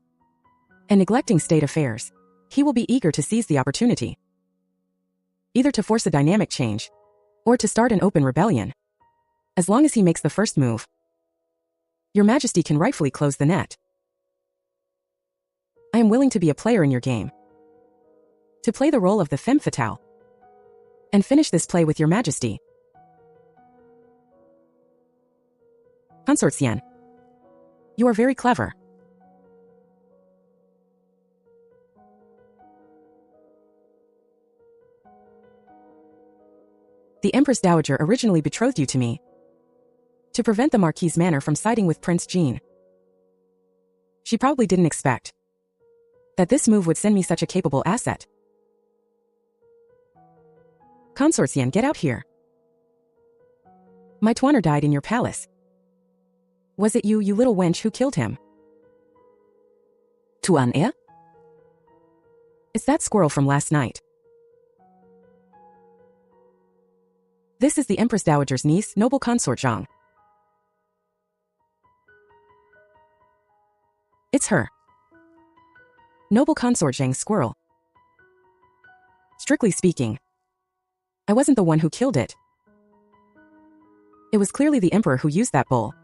and neglecting state affairs, he will be eager to seize the opportunity, either to force a dynamic change or to start an open rebellion. As long as he makes the first move, Your Majesty can rightfully close the net. I am willing to be a player in your game, to play the role of the femme fatale, and finish this play with Your Majesty. Consort Xian, you are very clever. The Empress Dowager originally betrothed you to me to prevent the Marquis Manor from siding with Prince Jin. She probably didn't expect that this move would send me such a capable asset. Consort Xian, get out here. My Twanner died in your palace. Was it you, you little wench, who killed him? Tuan er? It's that squirrel from last night. This is the Empress Dowager's niece, noble consort Zhang. It's her. Noble consort Zhang Squirrel. Strictly speaking, I wasn't the one who killed it. It was clearly the Emperor who used that bowl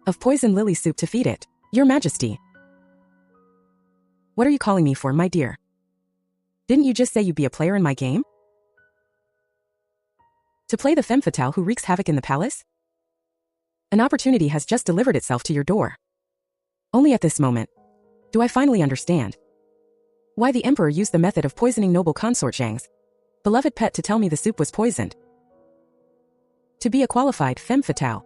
of poison lily soup to feed it. Your Majesty. What are you calling me for, my dear? Didn't you just say you'd be a player in my game? To play the femme fatale who wreaks havoc in the palace? An opportunity has just delivered itself to your door. Only at this moment do I finally understand why the Emperor used the method of poisoning noble consort Zhang's beloved pet to tell me the soup was poisoned. To be a qualified femme fatale,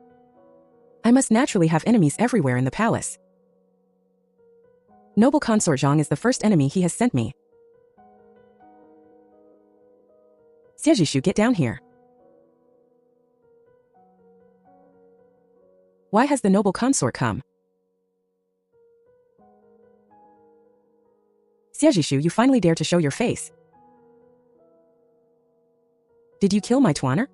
I must naturally have enemies everywhere in the palace. Noble consort Zhang is the first enemy he has sent me. Xiejishu, get down here. Why has the noble consort come? Xiejishu, you finally dare to show your face. Did you kill my Tuaner?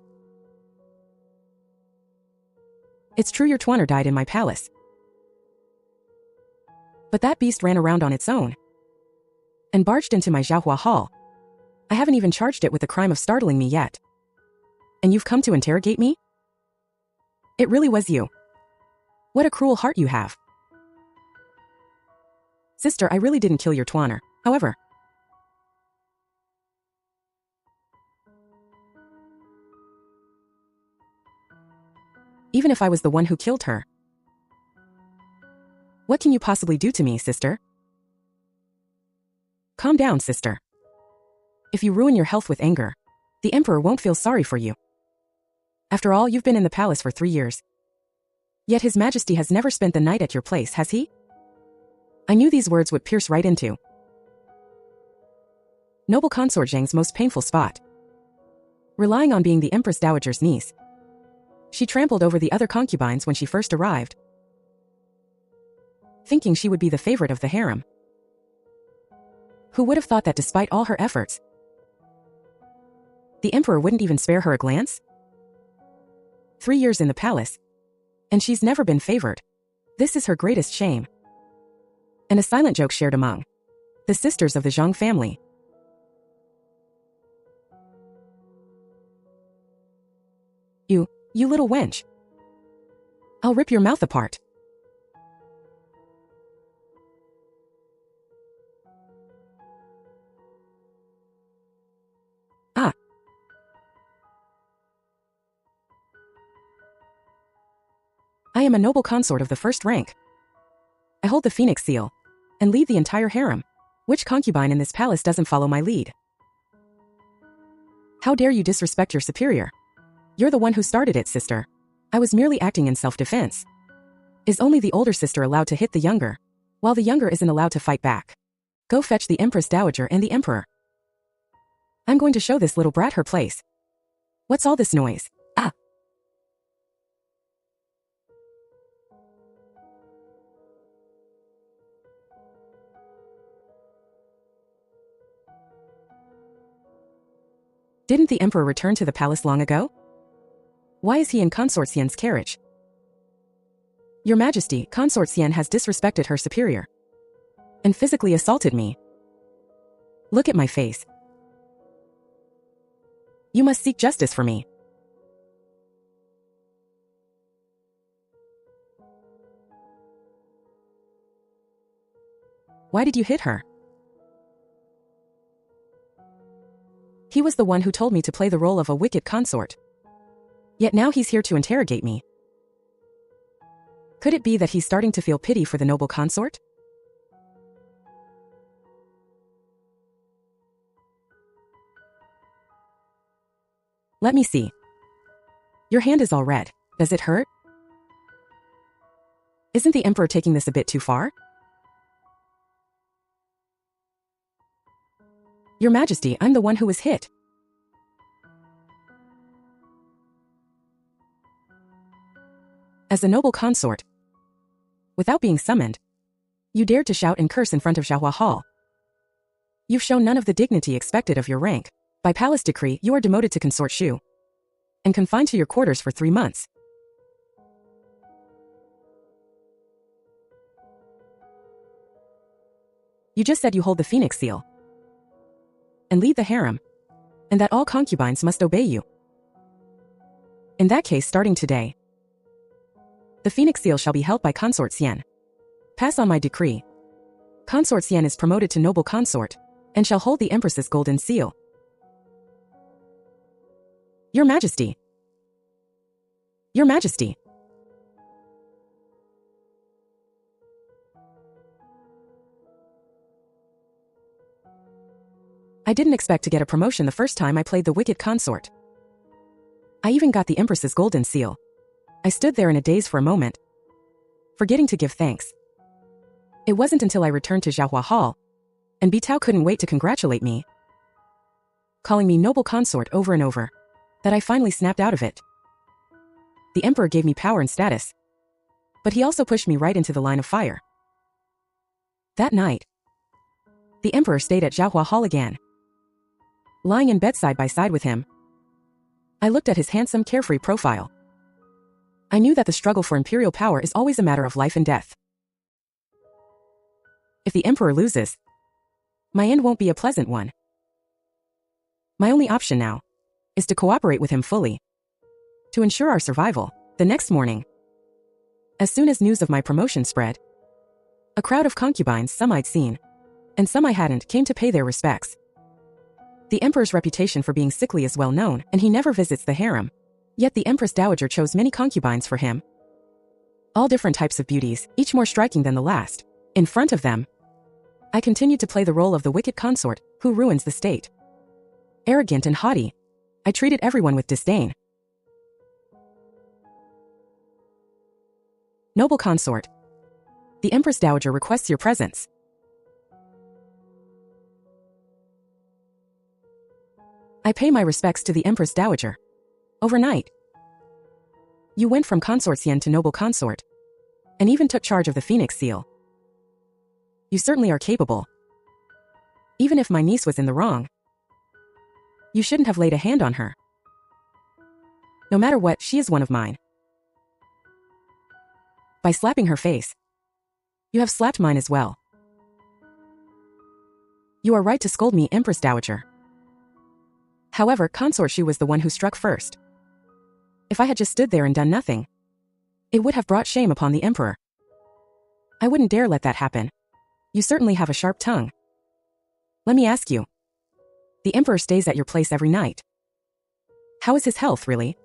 It's true your Tuaner died in my palace. But that beast ran around on its own and barged into my Xiaohua hall. I haven't even charged it with the crime of startling me yet. And you've come to interrogate me? It really was you. What a cruel heart you have. Sister, I really didn't kill your Tuaner. However, even if I was the one who killed her, what can you possibly do to me, sister? Calm down, sister. If you ruin your health with anger, the Emperor won't feel sorry for you. After all, you've been in the palace for 3 years. Yet His Majesty has never spent the night at your place, has he? I knew these words would pierce right into noble consort Zhang's most painful spot. Relying on being the Empress Dowager's niece, she trampled over the other concubines when she first arrived, thinking she would be the favorite of the harem. Who would have thought that despite all her efforts, the Emperor wouldn't even spare her a glance? 3 years in the palace, and she's never been favored. This is her greatest shame. And a silent joke shared among the sisters of the Zhang family. You little wench. I'll rip your mouth apart. Ah. I am a noble consort of the first rank. I hold the Phoenix seal and lead the entire harem. Which concubine in this palace doesn't follow my lead? How dare you disrespect your superior? You're the one who started it, sister. I was merely acting in self-defense. Is only the older sister allowed to hit the younger, while the younger isn't allowed to fight back? Go fetch the Empress Dowager and the Emperor. I'm going to show this little brat her place. What's all this noise? Ah! Didn't the Emperor return to the palace long ago? Why is he in Consort Xian's carriage? Your Majesty, Consort Xian has disrespected her superior and physically assaulted me. Look at my face. You must seek justice for me. Why did you hit her? He was the one who told me to play the role of a wicked consort. Yet now he's here to interrogate me. Could it be that he's starting to feel pity for the noble consort? Let me see. Your hand is all red. Does it hurt? Isn't the Emperor taking this a bit too far? Your Majesty, I'm the one who was hit. As a noble consort, without being summoned, you dared to shout and curse in front of Xiaohua Hall. You've shown none of the dignity expected of your rank. By palace decree, you are demoted to Consort Shu. and confined to your quarters for 3 months. You just said you hold the Phoenix seal and lead the harem, and that all concubines must obey you. In that case, starting today, the Phoenix seal shall be held by Consort Xian. Pass on my decree. Consort Xian is promoted to noble consort, and shall hold the Empress's golden seal. Your Majesty. Your Majesty. I didn't expect to get a promotion the first time I played the wicked consort. I even got the Empress's golden seal. I stood there in a daze for a moment, forgetting to give thanks. It wasn't until I returned to Xiaohua Hall, and Bitao couldn't wait to congratulate me, calling me noble consort over and over, that I finally snapped out of it. The Emperor gave me power and status, but he also pushed me right into the line of fire. That night, the Emperor stayed at Xiaohua Hall again. Lying in bed side by side with him, I looked at his handsome, carefree profile. I knew that the struggle for imperial power is always a matter of life and death. If the Emperor loses, my end won't be a pleasant one. My only option now is to cooperate with him fully, to ensure our survival. The next morning, as soon as news of my promotion spread, a crowd of concubines, some I'd seen, and some I hadn't, came to pay their respects. The Emperor's reputation for being sickly is well known, and he never visits the harem. Yet the Empress Dowager chose many concubines for him. All different types of beauties, each more striking than the last. In front of them, I continued to play the role of the wicked consort, who ruins the state. Arrogant and haughty, I treated everyone with disdain. Noble consort, the Empress Dowager requests your presence. I pay my respects to the Empress Dowager. Overnight, you went from Consort Xian to noble consort, and even took charge of the Phoenix seal. You certainly are capable. Even if my niece was in the wrong, you shouldn't have laid a hand on her. No matter what, she is one of mine. By slapping her face, you have slapped mine as well. You are right to scold me, Empress Dowager. However, Consort Shu was the one who struck first. If I had just stood there and done nothing, it would have brought shame upon the Emperor. I wouldn't dare let that happen. You certainly have a sharp tongue. Let me ask you. The Emperor stays at your place every night. How is his health, really?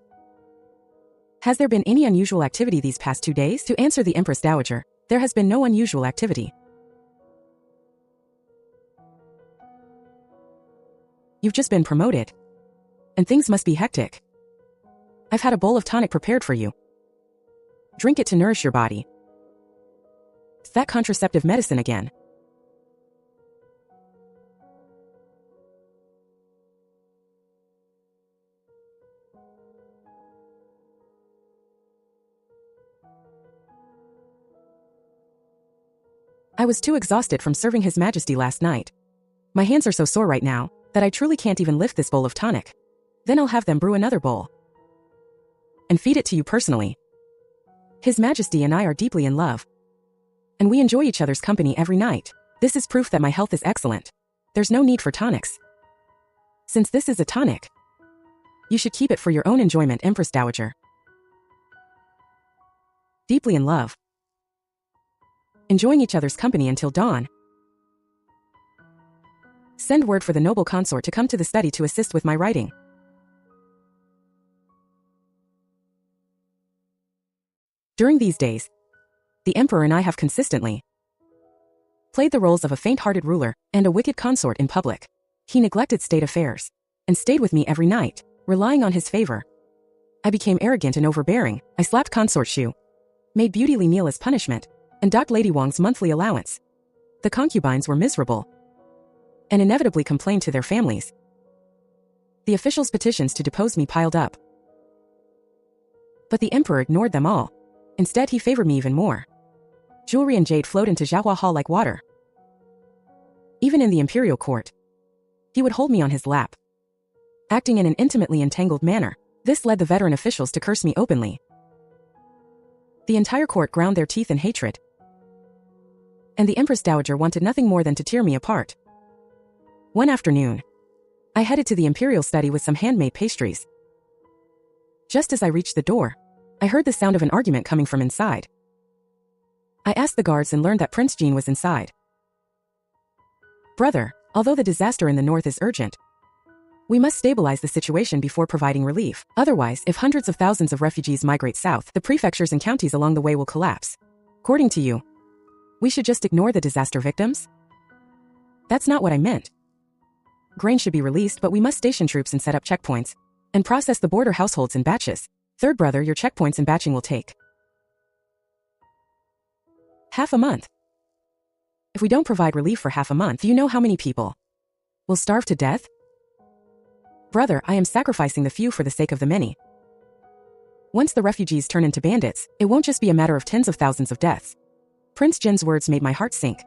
Has there been any unusual activity these past 2 days? To answer the Empress Dowager, there has been no unusual activity. You've just been promoted, and things must be hectic. I've had a bowl of tonic prepared for you. Drink it to nourish your body. It's that contraceptive medicine again. I was too exhausted from serving His Majesty last night. My hands are so sore right now that I truly can't even lift this bowl of tonic. Then I'll have them brew another bowl and feed it to you personally. His Majesty and I are deeply in love, and we enjoy each other's company every night. This is proof that my health is excellent. There's no need for tonics. Since this is a tonic, you should keep it for your own enjoyment, Empress Dowager. Deeply in love, enjoying each other's company until dawn. Send word for the noble consort to come to the study to assist with my writing. During these days, the Emperor and I have consistently played the roles of a faint-hearted ruler and a wicked consort in public. He neglected state affairs and stayed with me every night, relying on his favor. I became arrogant and overbearing. I slapped Consort Shu, made Beauty Li kneel as punishment, and docked Lady Wang's monthly allowance. The concubines were miserable and inevitably complained to their families. The officials' petitions to depose me piled up, but the Emperor ignored them all. Instead, he favored me even more. Jewelry and jade flowed into Xiaohua Hall like water. Even in the imperial court, he would hold me on his lap, acting in an intimately entangled manner. This led the veteran officials to curse me openly. The entire court ground their teeth in hatred, and the Empress Dowager wanted nothing more than to tear me apart. One afternoon, I headed to the imperial study with some handmade pastries. Just as I reached the door, I heard the sound of an argument coming from inside. I asked the guards and learned that Prince Jean was inside. Brother, although the disaster in the north is urgent, we must stabilize the situation before providing relief. Otherwise, if hundreds of thousands of refugees migrate south, the prefectures and counties along the way will collapse. According to you, we should just ignore the disaster victims? That's not what I meant. Grain should be released, but we must station troops and set up checkpoints, and process the border households in batches. Third brother, your checkpoints and batching will take half a month. If we don't provide relief for half a month, do you know how many people will starve to death? Brother, I am sacrificing the few for the sake of the many. Once the refugees turn into bandits, it won't just be a matter of tens of thousands of deaths. Prince Jin's words made my heart sink.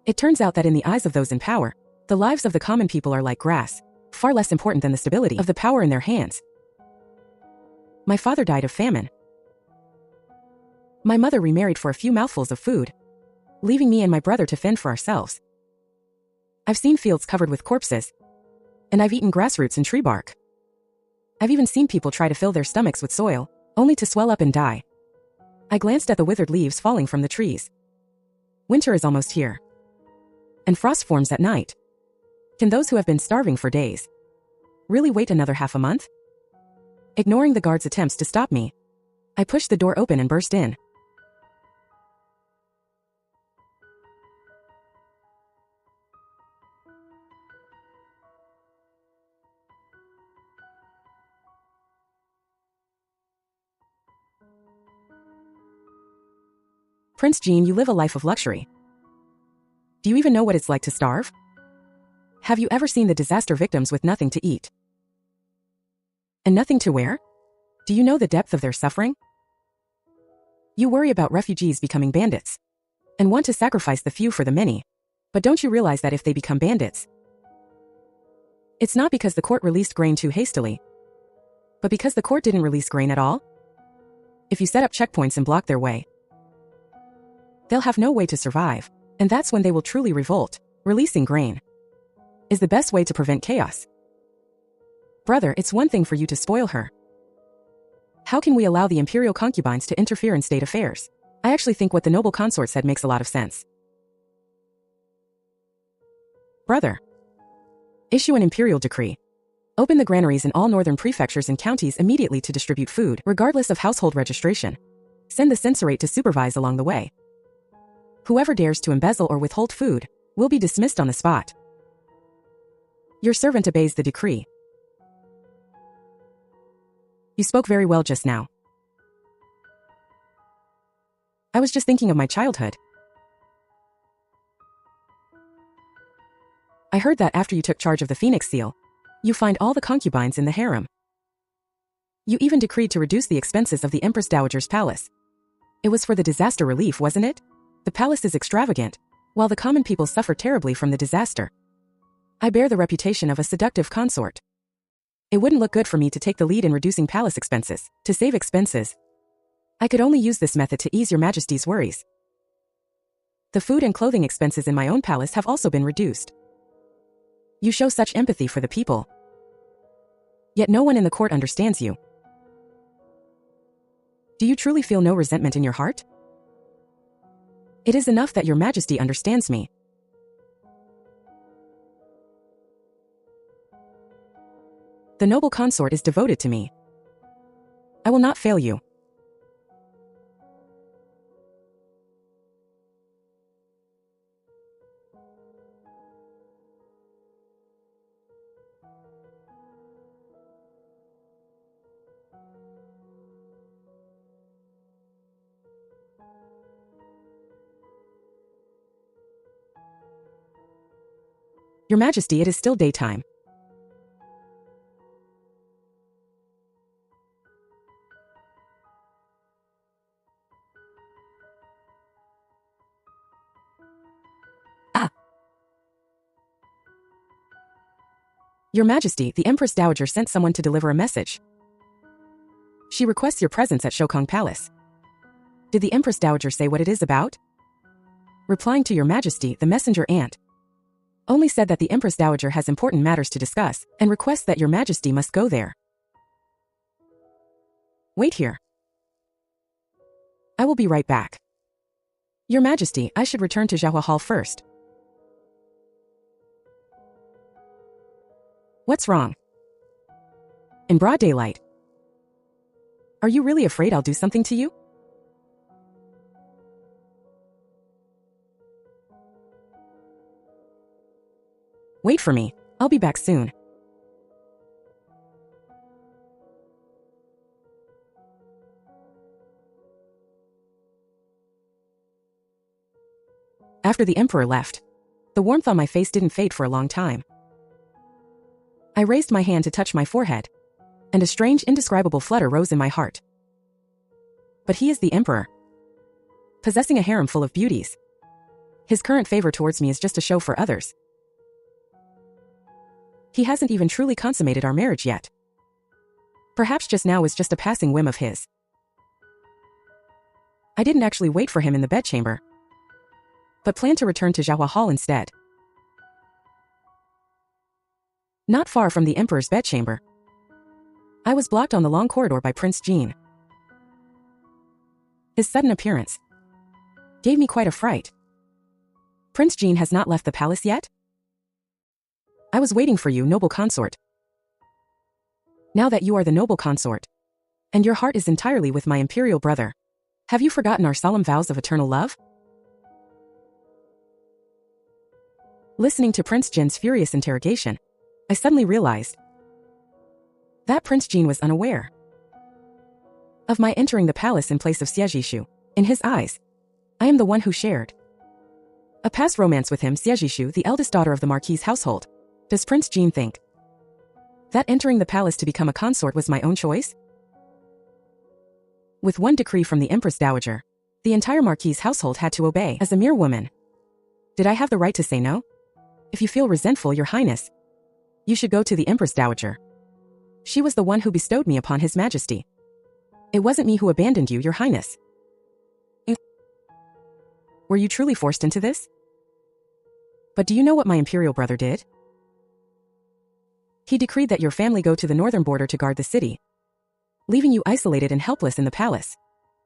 It turns out that in the eyes of those in power, the lives of the common people are like grass, far less important than the stability of the power in their hands. My father died of famine. My mother remarried for a few mouthfuls of food, leaving me and my brother to fend for ourselves. I've seen fields covered with corpses, and I've eaten grass roots and tree bark. I've even seen people try to fill their stomachs with soil, only to swell up and die. I glanced at the withered leaves falling from the trees. Winter is almost here, and frost forms at night. Can those who have been starving for days really wait another half a month? Ignoring the guards' attempts to stop me, I pushed the door open and burst in. Prince Jean, you live a life of luxury. Do you even know what it's like to starve? Have you ever seen the disaster victims with nothing to eat and nothing to wear? Do you know the depth of their suffering? You worry about refugees becoming bandits and want to sacrifice the few for the many, but don't you realize that if they become bandits, it's not because the court released grain too hastily, but because the court didn't release grain at all? If you set up checkpoints and block their way, they'll have no way to survive, and that's when they will truly revolt. Releasing grain is the best way to prevent chaos. Brother, it's one thing for you to spoil her. How can we allow the imperial concubines to interfere in state affairs? I actually think what the noble consort said makes a lot of sense. Brother, issue an imperial decree. Open the granaries in all northern prefectures and counties immediately to distribute food, regardless of household registration. Send the censorate to supervise along the way. Whoever dares to embezzle or withhold food will be dismissed on the spot. Your servant obeys the decree. You spoke very well just now. I was just thinking of my childhood. I heard that after you took charge of the Phoenix Seal, you fined all the concubines in the harem. You even decreed to reduce the expenses of the Empress Dowager's palace. It was for the disaster relief, wasn't it? The palace is extravagant, while the common people suffer terribly from the disaster. I bear the reputation of a seductive consort. It wouldn't look good for me to take the lead in reducing palace expenses. To save expenses, I could only use this method to ease your majesty's worries. The food and clothing expenses in my own palace have also been reduced. You show such empathy for the people, yet no one in the court understands you. Do you truly feel no resentment in your heart? It is enough that your majesty understands me. The noble consort is devoted to me. I will not fail you. Your Majesty, it is still daytime. Ah. Your Majesty, the Empress Dowager sent someone to deliver a message. She requests your presence at Shokong Palace. Did the Empress Dowager say what it is about? Replying to Your Majesty, the messenger aunt only said that the Empress Dowager has important matters to discuss and requests that Your Majesty must go there. Wait here. I will be right back. Your Majesty, I should return to Zhahua Hall first. What's wrong? In broad daylight. Are you really afraid I'll do something to you? Wait for me. I'll be back soon. After the Emperor left, the warmth on my face didn't fade for a long time. I raised my hand to touch my forehead, and a strange, indescribable flutter rose in my heart. But he is the Emperor, possessing a harem full of beauties. His current favor towards me is just a show for others. He hasn't even truly consummated our marriage yet. Perhaps just now was just a passing whim of his. I didn't actually wait for him in the bedchamber, but planned to return to Zhahua Hall instead. Not far from the Emperor's bedchamber, I was blocked on the long corridor by Prince Jean. His sudden appearance gave me quite a fright. Prince Jean has not left the palace yet? I was waiting for you, noble consort. Now that you are the noble consort, and your heart is entirely with my imperial brother, have you forgotten our solemn vows of eternal love? Listening to Prince Jin's furious interrogation, I suddenly realized that Prince Jean was unaware of my entering the palace in place of Xiejishu. In his eyes, I am the one who shared a past romance with him. Xiejishu, the eldest daughter of the Marquis's household. Does Prince Jean think that entering the palace to become a consort was my own choice? With one decree from the Empress Dowager, the entire Marquis's household had to obey. As a mere woman, did I have the right to say no? If you feel resentful, Your Highness, you should go to the Empress Dowager. She was the one who bestowed me upon His Majesty. It wasn't me who abandoned you, Your Highness. Were you truly forced into this? But do you know what my imperial brother did? He decreed that your family go to the northern border to guard the city, leaving you isolated and helpless in the palace.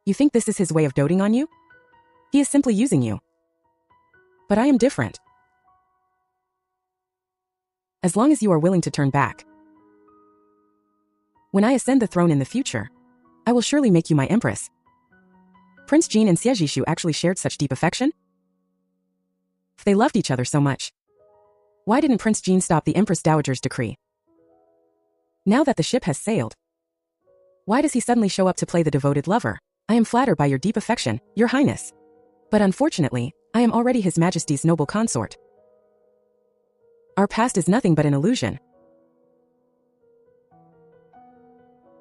You think this is his way of doting on you? He is simply using you. But I am different. As long as you are willing to turn back, when I ascend the throne in the future, I will surely make you my empress. Prince Jean and Xiejishu actually shared such deep affection? If they loved each other so much, why didn't Prince Jean stop the Empress Dowager's decree? Now that the ship has sailed, why does he suddenly show up to play the devoted lover? I am flattered by your deep affection, Your Highness. But unfortunately, I am already His Majesty's noble consort. Our past is nothing but an illusion.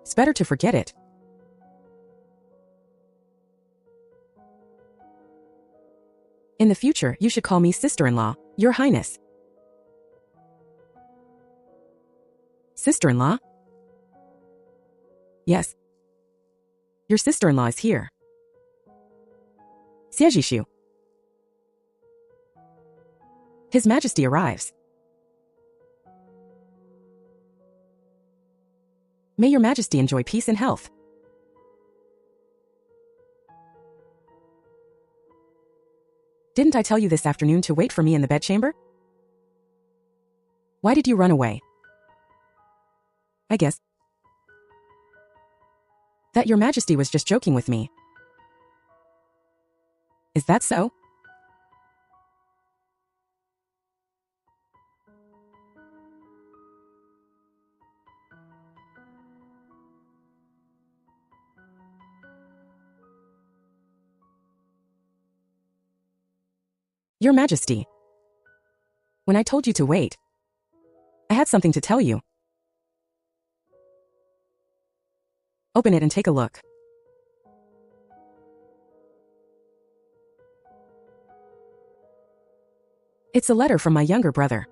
It's better to forget it. In the future, you should call me sister-in-law, Your Highness. Sister-in-law? Yes. Your sister-in-law is here. Xiejishu. His Majesty arrives. May Your Majesty enjoy peace and health. Didn't I tell you this afternoon to wait for me in the bedchamber? Why did you run away? I guess that Your Majesty was just joking with me. Is that so? Your Majesty, when I told you to wait, I had something to tell you. Open it and take a look. It's a letter from my younger brother.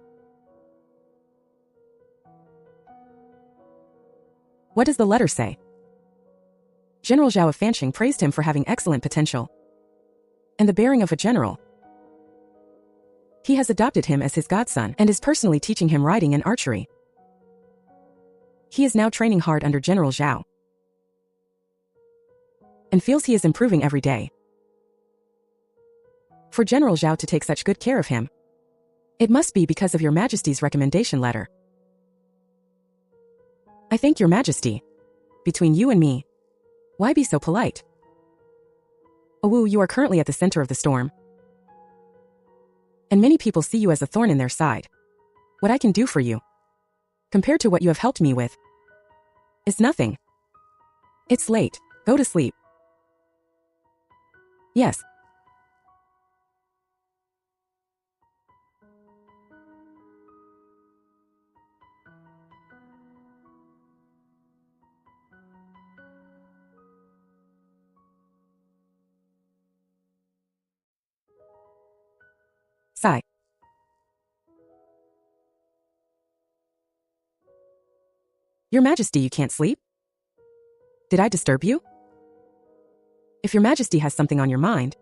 What does the letter say? General Zhao of Fanqing praised him for having excellent potential and the bearing of a general. He has adopted him as his godson and is personally teaching him riding and archery. He is now training hard under General Zhao and feels he is improving every day. For General Zhao to take such good care of him, it must be because of Your Majesty's recommendation letter. I thank Your Majesty. Between you and me, why be so polite? Wu, you are currently at the center of the storm, and many people see you as a thorn in their side. What I can do for you, compared to what you have helped me with, is nothing. It's late. Go to sleep. Yes. Sigh. Your Majesty, you can't sleep? Did I disturb you? If Your Majesty has something on your mind,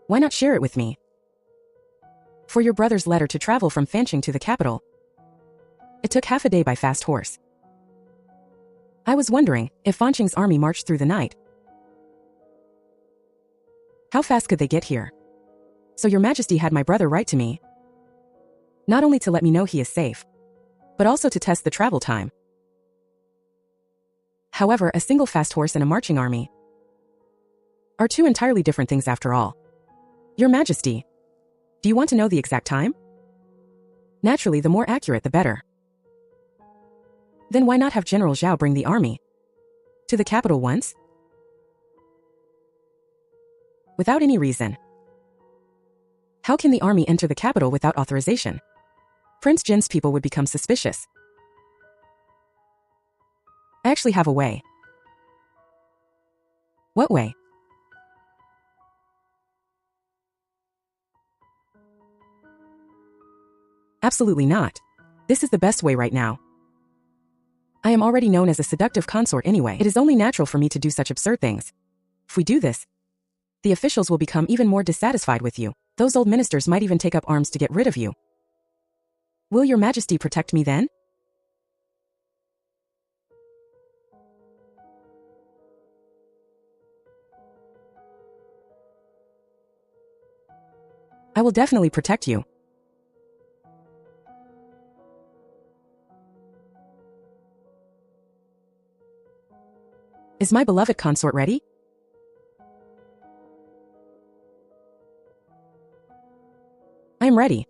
why not share it with me? For your brother's letter to travel from Fanqing to the capital, it took half a day by fast horse. I was wondering if Fanqing's army marched through the night. How fast could they get here? So Your Majesty had my brother write to me, not only to let me know he is safe, but also to test the travel time. However, a single fast horse and a marching army are two entirely different things after all. Your Majesty, do you want to know the exact time? Naturally, the more accurate the better. Then why not have General Zhao bring the army to the capital once? Without any reason. How can the army enter the capital without authorization? Prince Jin's people would become suspicious. I actually have a way. What way? Absolutely not. This is the best way right now. I am already known as a seductive consort anyway. It is only natural for me to do such absurd things. If we do this, the officials will become even more dissatisfied with you. Those old ministers might even take up arms to get rid of you. Will Your Majesty protect me then? I will definitely protect you. Is my beloved consort ready? I am ready.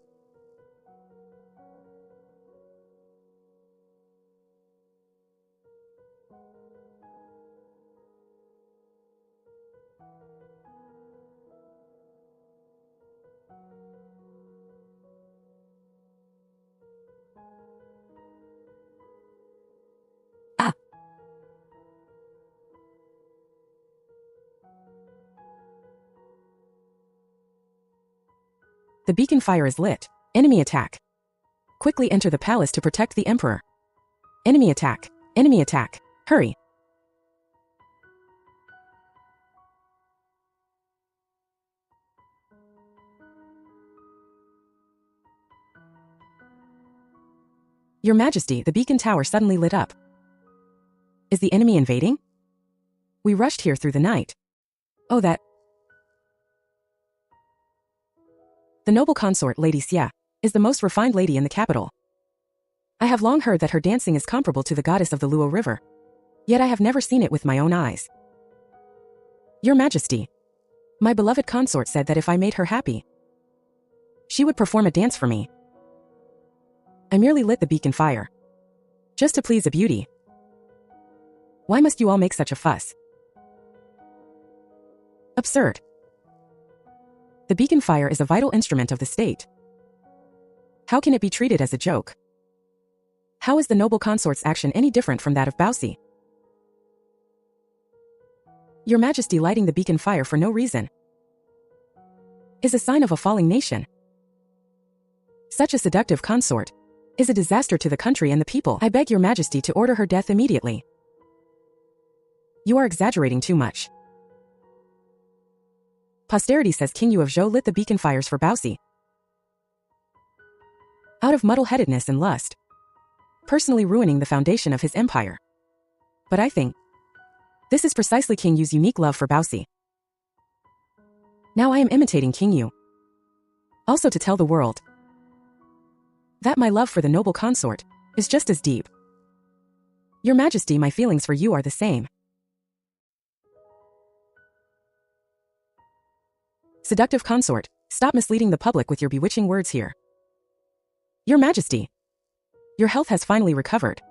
Ah. The beacon fire is lit. Enemy attack. Quickly enter the palace to protect the Emperor. Enemy attack. Enemy attack. Hurry. Your Majesty, the beacon tower suddenly lit up. Is the enemy invading? We rushed here through the night. Oh, that. The noble consort, Lady Xia, is the most refined lady in the capital. I have long heard that her dancing is comparable to the goddess of the Luo River. Yet I have never seen it with my own eyes. Your Majesty, my beloved consort said that if I made her happy, she would perform a dance for me. I merely lit the beacon fire, just to please a beauty. Why must you all make such a fuss? Absurd. The beacon fire is a vital instrument of the state. How can it be treated as a joke? How is the noble consort's action any different from that of Baosi? Your Majesty lighting the beacon fire for no reason is a sign of a falling nation. Such a seductive consort is a disaster to the country and the people. I beg Your Majesty to order her death immediately. You are exaggerating too much. Posterity says King Yu of Zhou lit the beacon fires for Baosi out of muddle-headedness and lust, personally ruining the foundation of his empire. But I think this is precisely King Yu's unique love for Baosi. Now I am imitating King Yu, also to tell the world that my love for the noble consort is just as deep. Your Majesty, my feelings for you are the same. Seductive consort, stop misleading the public with your bewitching words here. Your Majesty, your health has finally recovered.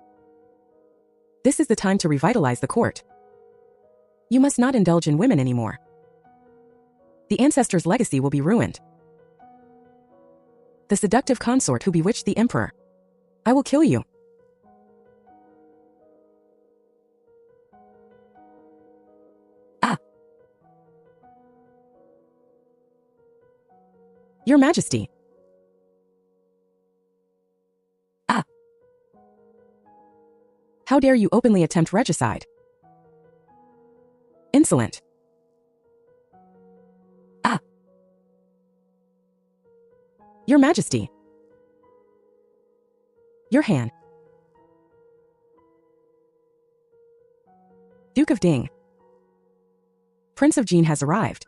This is the time to revitalize the court. You must not indulge in women anymore. The ancestors' legacy will be ruined. The seductive consort who bewitched the emperor. I will kill you. Ah. Your Majesty. Ah. How dare you openly attempt regicide? Insolent. Ah. Your Majesty. Your hand. Duke of Ding. Prince of Jin has arrived.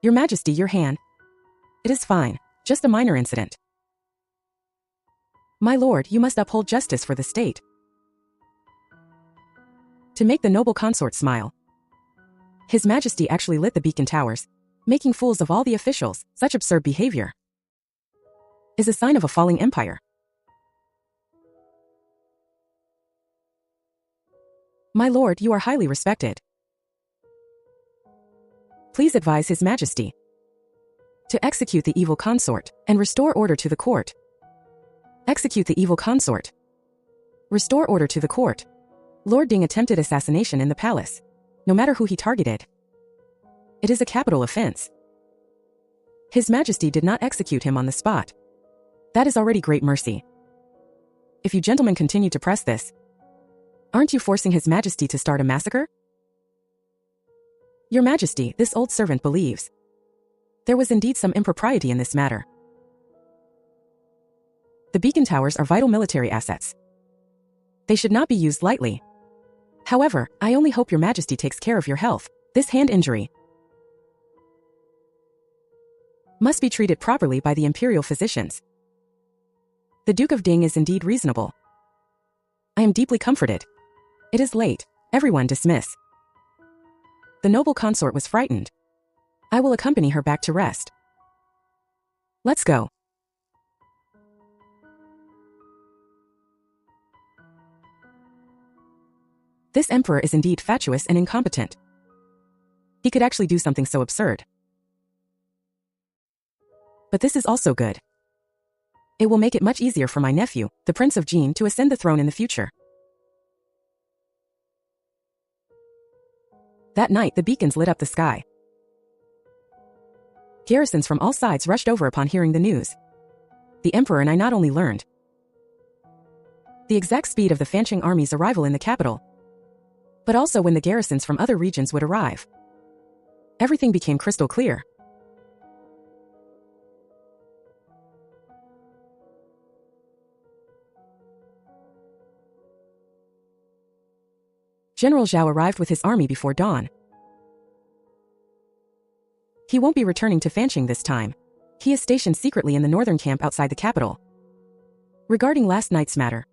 Your Majesty, your hand. It is fine, just a minor incident. My lord, you must uphold justice for the state. To make the noble consort smile, His Majesty actually lit the beacon towers, making fools of all the officials. Such absurd behavior is a sign of a falling empire. My lord, you are highly respected. Please advise His Majesty to execute the evil consort and restore order to the court. Execute the evil consort. Restore order to the court. Lord Ding attempted assassination in the palace, no matter who he targeted. It is a capital offense. His Majesty did not execute him on the spot. That is already great mercy. If you gentlemen continue to press this, aren't you forcing His Majesty to start a massacre? Your Majesty, this old servant believes there was indeed some impropriety in this matter. The beacon towers are vital military assets. They should not be used lightly. However, I only hope Your Majesty takes care of your health. This hand injury must be treated properly by the imperial physicians. The Duke of Ding is indeed reasonable. I am deeply comforted. It is late. Everyone dismiss. The noble consort was frightened. I will accompany her back to rest. Let's go. This emperor is indeed fatuous and incompetent. He could actually do something so absurd. But this is also good. It will make it much easier for my nephew, the Prince of Jin, to ascend the throne in the future. That night, the beacons lit up the sky. Garrisons from all sides rushed over upon hearing the news. The emperor and I not only learned the exact speed of the Fancheng army's arrival in the capital, but also when the garrisons from other regions would arrive. Everything became crystal clear. General Zhao arrived with his army before dawn. He won't be returning to Fancheng this time. He is stationed secretly in the northern camp outside the capital. Regarding last night's matter,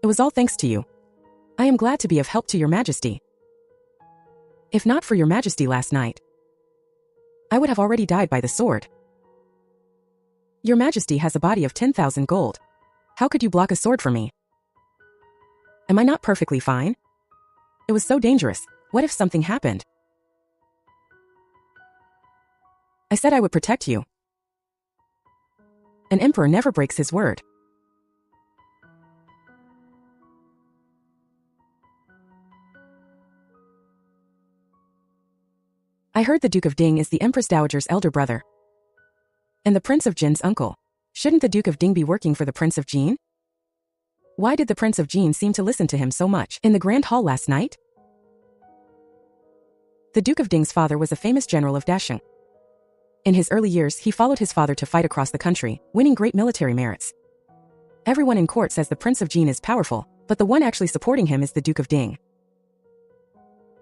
it was all thanks to you. I am glad to be of help to Your Majesty. If not for Your Majesty last night, I would have already died by the sword. Your Majesty has a body of 10,000 gold. How could you block a sword for me? Am I not perfectly fine? It was so dangerous. What if something happened? I said I would protect you. An emperor never breaks his word. I heard the Duke of Ding is the Empress Dowager's elder brother and the Prince of Jin's uncle. Shouldn't the Duke of Ding be working for the Prince of Jin? Why did the Prince of Jin seem to listen to him so much in the Grand Hall last night? The Duke of Ding's father was a famous general of Dasheng. In his early years, he followed his father to fight across the country, winning great military merits. Everyone in court says the Prince of Jin is powerful, but the one actually supporting him is the Duke of Ding.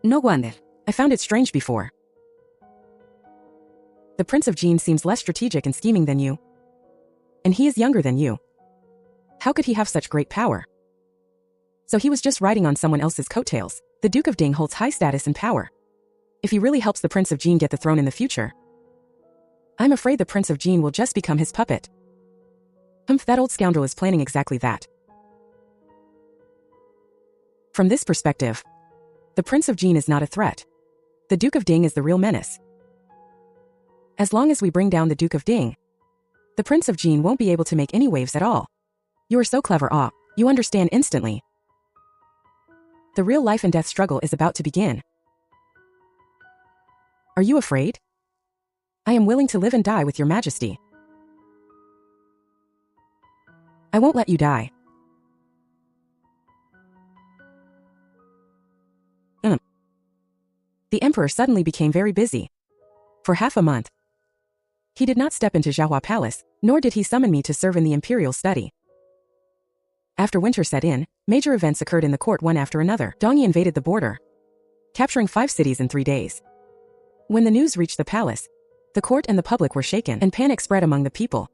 No wonder. I found it strange before. The Prince of Jin seems less strategic and scheming than you. And he is younger than you. How could he have such great power? So he was just riding on someone else's coattails. The Duke of Ding holds high status and power. If he really helps the Prince of Jin get the throne in the future, I'm afraid the Prince of Jin will just become his puppet. That old scoundrel is planning exactly that. From this perspective, the Prince of Jin is not a threat. The Duke of Ding is the real menace. As long as we bring down the Duke of Ding, the Prince of Jin won't be able to make any waves at all. You are so clever, you understand instantly. The real life and death struggle is about to begin. Are you afraid? I am willing to live and die with your majesty. I won't let you die. The emperor suddenly became very busy. For half a month, he did not step into Zhaohua Palace, nor did he summon me to serve in the imperial study. After winter set in, major events occurred in the court one after another. Dongyi invaded the border, capturing 5 cities in 3 days. When the news reached the palace, the court and the public were shaken, and panic spread among the people.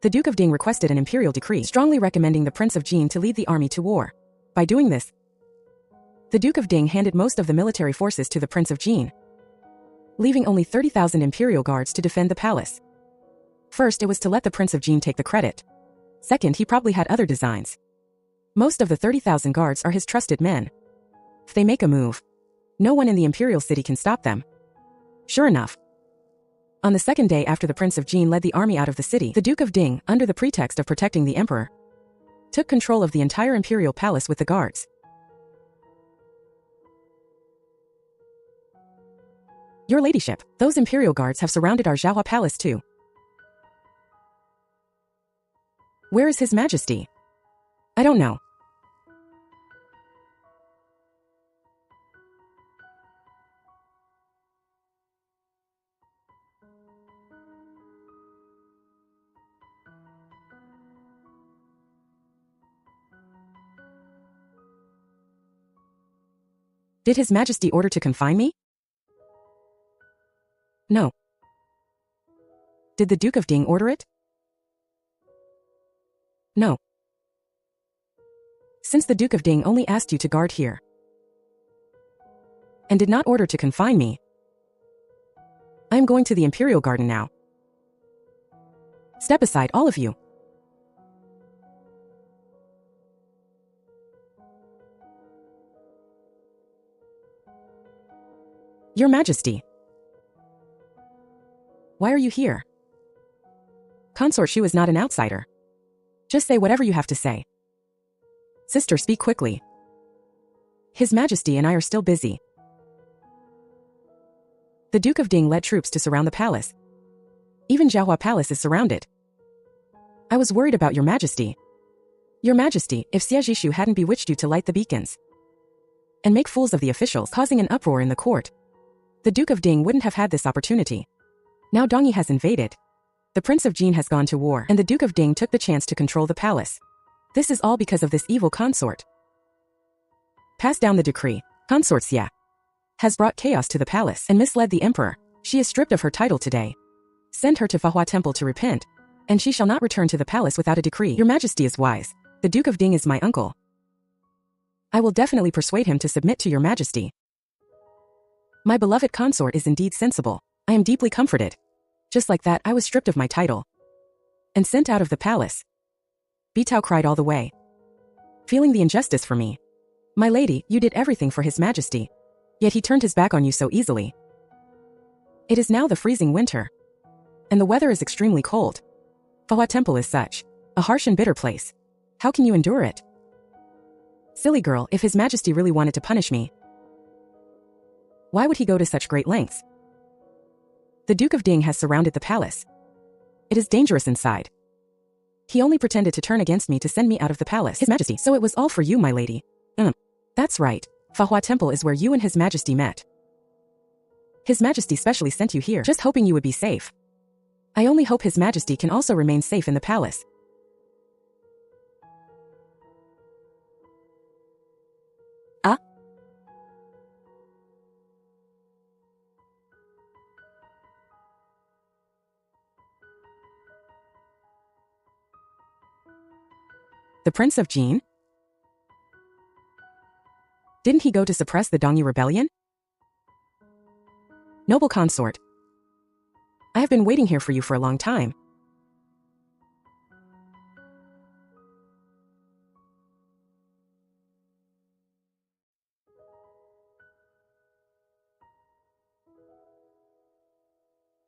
The Duke of Ding requested an imperial decree, strongly recommending the Prince of Jin to lead the army to war. By doing this, the Duke of Ding handed most of the military forces to the Prince of Jin, leaving only 30,000 imperial guards to defend the palace. First, it was to let the Prince of Jin take the credit. Second, he probably had other designs. Most of the 30,000 guards are his trusted men. If they make a move, no one in the imperial city can stop them. Sure enough, on the second day after the Prince of Jin led the army out of the city, the Duke of Ding, under the pretext of protecting the emperor, took control of the entire imperial palace with the guards. Your ladyship, those imperial guards have surrounded our Zhaohua palace too. Where is His Majesty? I don't know. Did His Majesty order to confine me? No. Did the Duke of Ding order it? No. Since the Duke of Ding only asked you to guard here, and did not order to confine me, I am going to the Imperial Garden now. Step aside, all of you. Your Majesty. Why are you here? Consort Shu is not an outsider. Just say whatever you have to say. Sister, speak quickly. His Majesty and I are still busy. The Duke of Ding led troops to surround the palace. Even Zhaohua Palace is surrounded. I was worried about Your Majesty. Your Majesty, if Xie Jishu hadn't bewitched you to light the beacons and make fools of the officials, causing an uproar in the court, the Duke of Ding wouldn't have had this opportunity. Now Dongyi has invaded. The Prince of Jin has gone to war, and the Duke of Ding took the chance to control the palace. This is all because of this evil consort. Pass down the decree. Consort Xie has brought chaos to the palace and misled the emperor. She is stripped of her title today. Send her to Fahua Temple to repent, and she shall not return to the palace without a decree. Your Majesty is wise. The Duke of Ding is my uncle. I will definitely persuade him to submit to Your Majesty. My beloved consort is indeed sensible. I am deeply comforted. Just like that, I was stripped of my title and sent out of the palace. Bitao cried all the way, feeling the injustice for me. My lady, you did everything for His Majesty, yet he turned his back on you so easily. It is now the freezing winter, and the weather is extremely cold. Fahua Temple is such a harsh and bitter place. How can you endure it? Silly girl, if His Majesty really wanted to punish me, why would he go to such great lengths? The Duke of Ding has surrounded the palace. It is dangerous inside. He only pretended to turn against me to send me out of the palace. His Majesty. So it was all for you, my lady. That's right. Fahua Temple is where you and His Majesty met. His Majesty specially sent you here, just hoping you would be safe. I only hope His Majesty can also remain safe in the palace. Ah? The Prince of Jin? Didn't he go to suppress the Dongyi rebellion? Noble consort, I have been waiting here for you for a long time.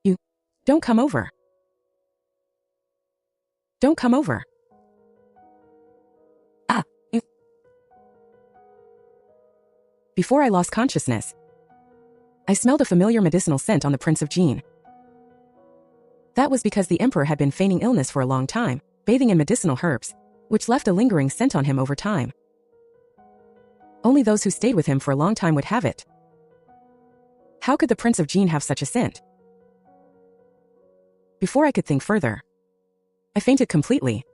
You don't come over. Don't come over. Ah. Before I lost consciousness, I smelled a familiar medicinal scent on the Prince of Jin. That was because the Emperor had been feigning illness for a long time, bathing in medicinal herbs, which left a lingering scent on him over time. Only those who stayed with him for a long time would have it. How could the Prince of Jin have such a scent? Before I could think further, I fainted completely.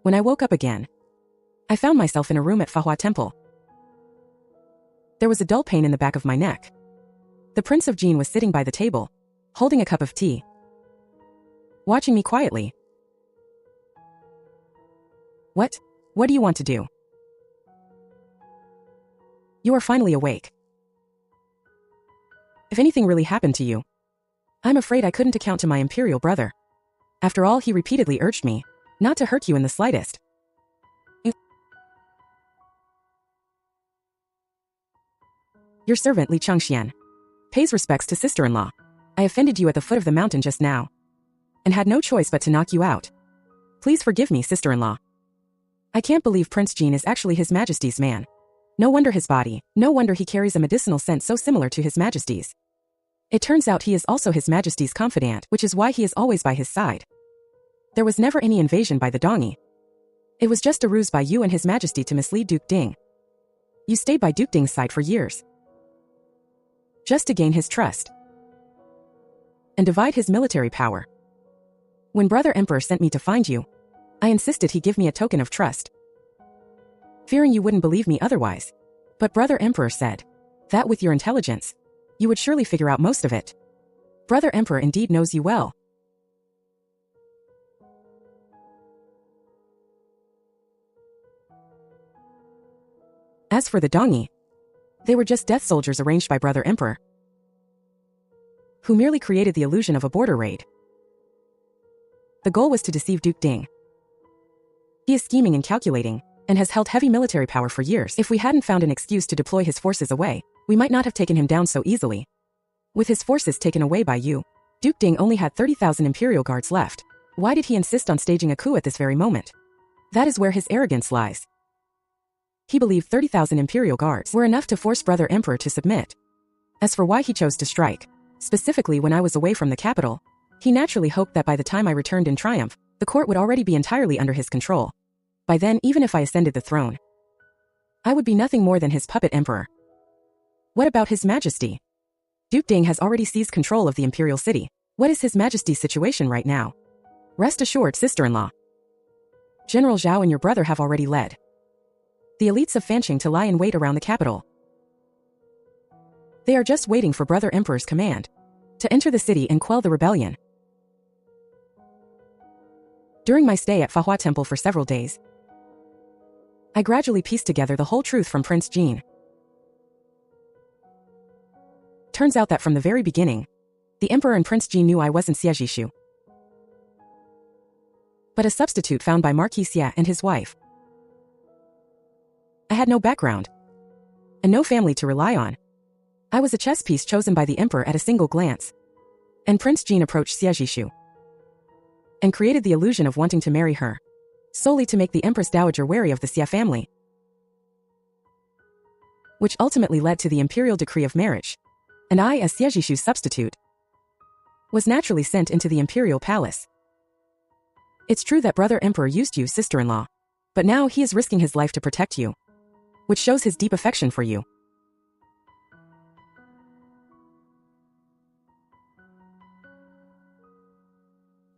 When I woke up again, I found myself in a room at Fahua Temple. There was a dull pain in the back of my neck. The Prince of Jin was sitting by the table, holding a cup of tea, watching me quietly. What do you want to do? You are finally awake. If anything really happened to you, I'm afraid I couldn't account to my imperial brother. After all, he repeatedly urged me not to hurt you in the slightest. Your servant Li Changxian pays respects to sister-in-law. I offended you at the foot of the mountain just now, and had no choice but to knock you out. Please forgive me, sister-in-law. I can't believe Prince Jin is actually His Majesty's man. No wonder he carries a medicinal scent so similar to His Majesty's. It turns out he is also His Majesty's confidant, which is why he is always by his side. There was never any invasion by the Dongyi. It was just a ruse by you and His Majesty to mislead Duke Ding. You stayed by Duke Ding's side for years, just to gain his trust and divide his military power. When Brother Emperor sent me to find you, I insisted he give me a token of trust, fearing you wouldn't believe me otherwise. But Brother Emperor said that with your intelligence, you would surely figure out most of it. Brother Emperor indeed knows you well. As for the Dongyi, they were just death soldiers arranged by Brother Emperor, who merely created the illusion of a border raid. The goal was to deceive Duke Ding. He is scheming and calculating, and has held heavy military power for years. If we hadn't found an excuse to deploy his forces away, we might not have taken him down so easily. With his forces taken away by you, Duke Ding only had 30,000 Imperial Guards left. Why did he insist on staging a coup at this very moment? That is where his arrogance lies. He believed 30,000 Imperial Guards were enough to force Brother Emperor to submit. As for why he chose to strike, specifically when I was away from the capital, he naturally hoped that by the time I returned in triumph, the court would already be entirely under his control. By then, even if I ascended the throne, I would be nothing more than his puppet emperor. What about His Majesty? Duke Ding has already seized control of the imperial city. What is His Majesty's situation right now? Rest assured, sister-in-law, General Zhao and your brother have already led the elites of Fanqing to lie in wait around the capital. They are just waiting for Brother Emperor's command to enter the city and quell the rebellion. During my stay at Fahua Temple for several days, I gradually pieced together the whole truth from Prince Jin. Turns out that from the very beginning, the Emperor and Prince Jin knew I wasn't Xie Zhishu, but a substitute found by Marquis Xie and his wife. I had no background and no family to rely on. I was a chess piece chosen by the Emperor at a single glance. And Prince Jin approached Xie Zhishu and created the illusion of wanting to marry her, solely to make the Empress Dowager wary of the Xie family, which ultimately led to the imperial decree of marriage. And I, as Xie Zhishu's substitute, was naturally sent into the imperial palace. It's true that brother emperor used you, sister-in-law, but now he is risking his life to protect you, which shows his deep affection for you.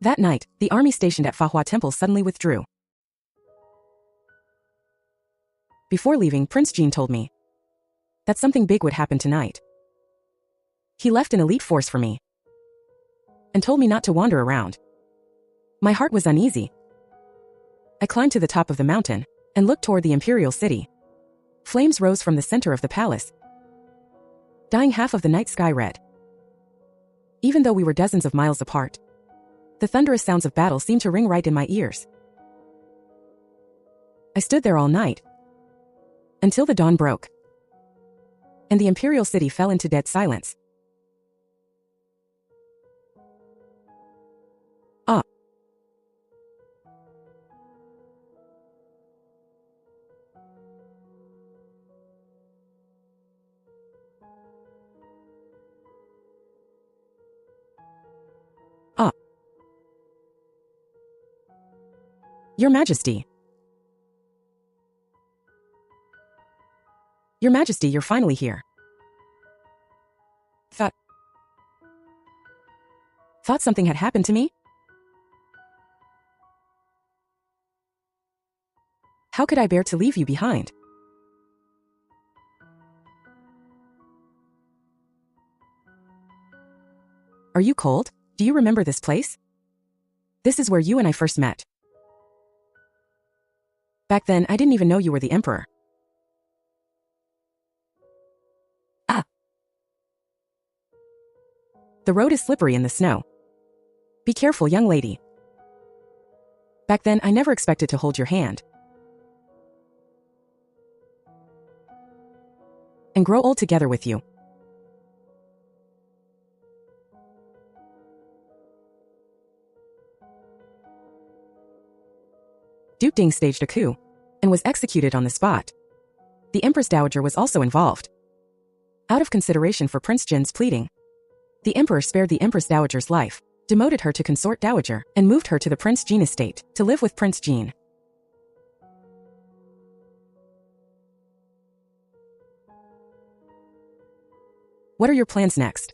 That night, the army stationed at Fahua Temple suddenly withdrew. Before leaving, Prince Jean told me that something big would happen tonight. He left an elite force for me and told me not to wander around. My heart was uneasy. I climbed to the top of the mountain and looked toward the imperial city. Flames rose from the center of the palace, dyeing half of the night sky red. Even though we were dozens of miles apart, the thunderous sounds of battle seemed to ring right in my ears. I stood there all night, until the dawn broke, and the imperial city fell into dead silence. Your Majesty. Your Majesty, you're finally here. Thought something had happened to me? How could I bear to leave you behind? Are you cold? Do you remember this place? This is where you and I first met. Back then, I didn't even know you were the emperor. The road is slippery in the snow. Be careful, young lady. Back then, I never expected to hold your hand and grow old together with you. Duke Ding staged a coup and was executed on the spot. The Empress Dowager was also involved. Out of consideration for Prince Jin's pleading, the Emperor spared the Empress Dowager's life, demoted her to Consort Dowager, and moved her to the Prince Jean estate to live with Prince Jean. What are your plans next?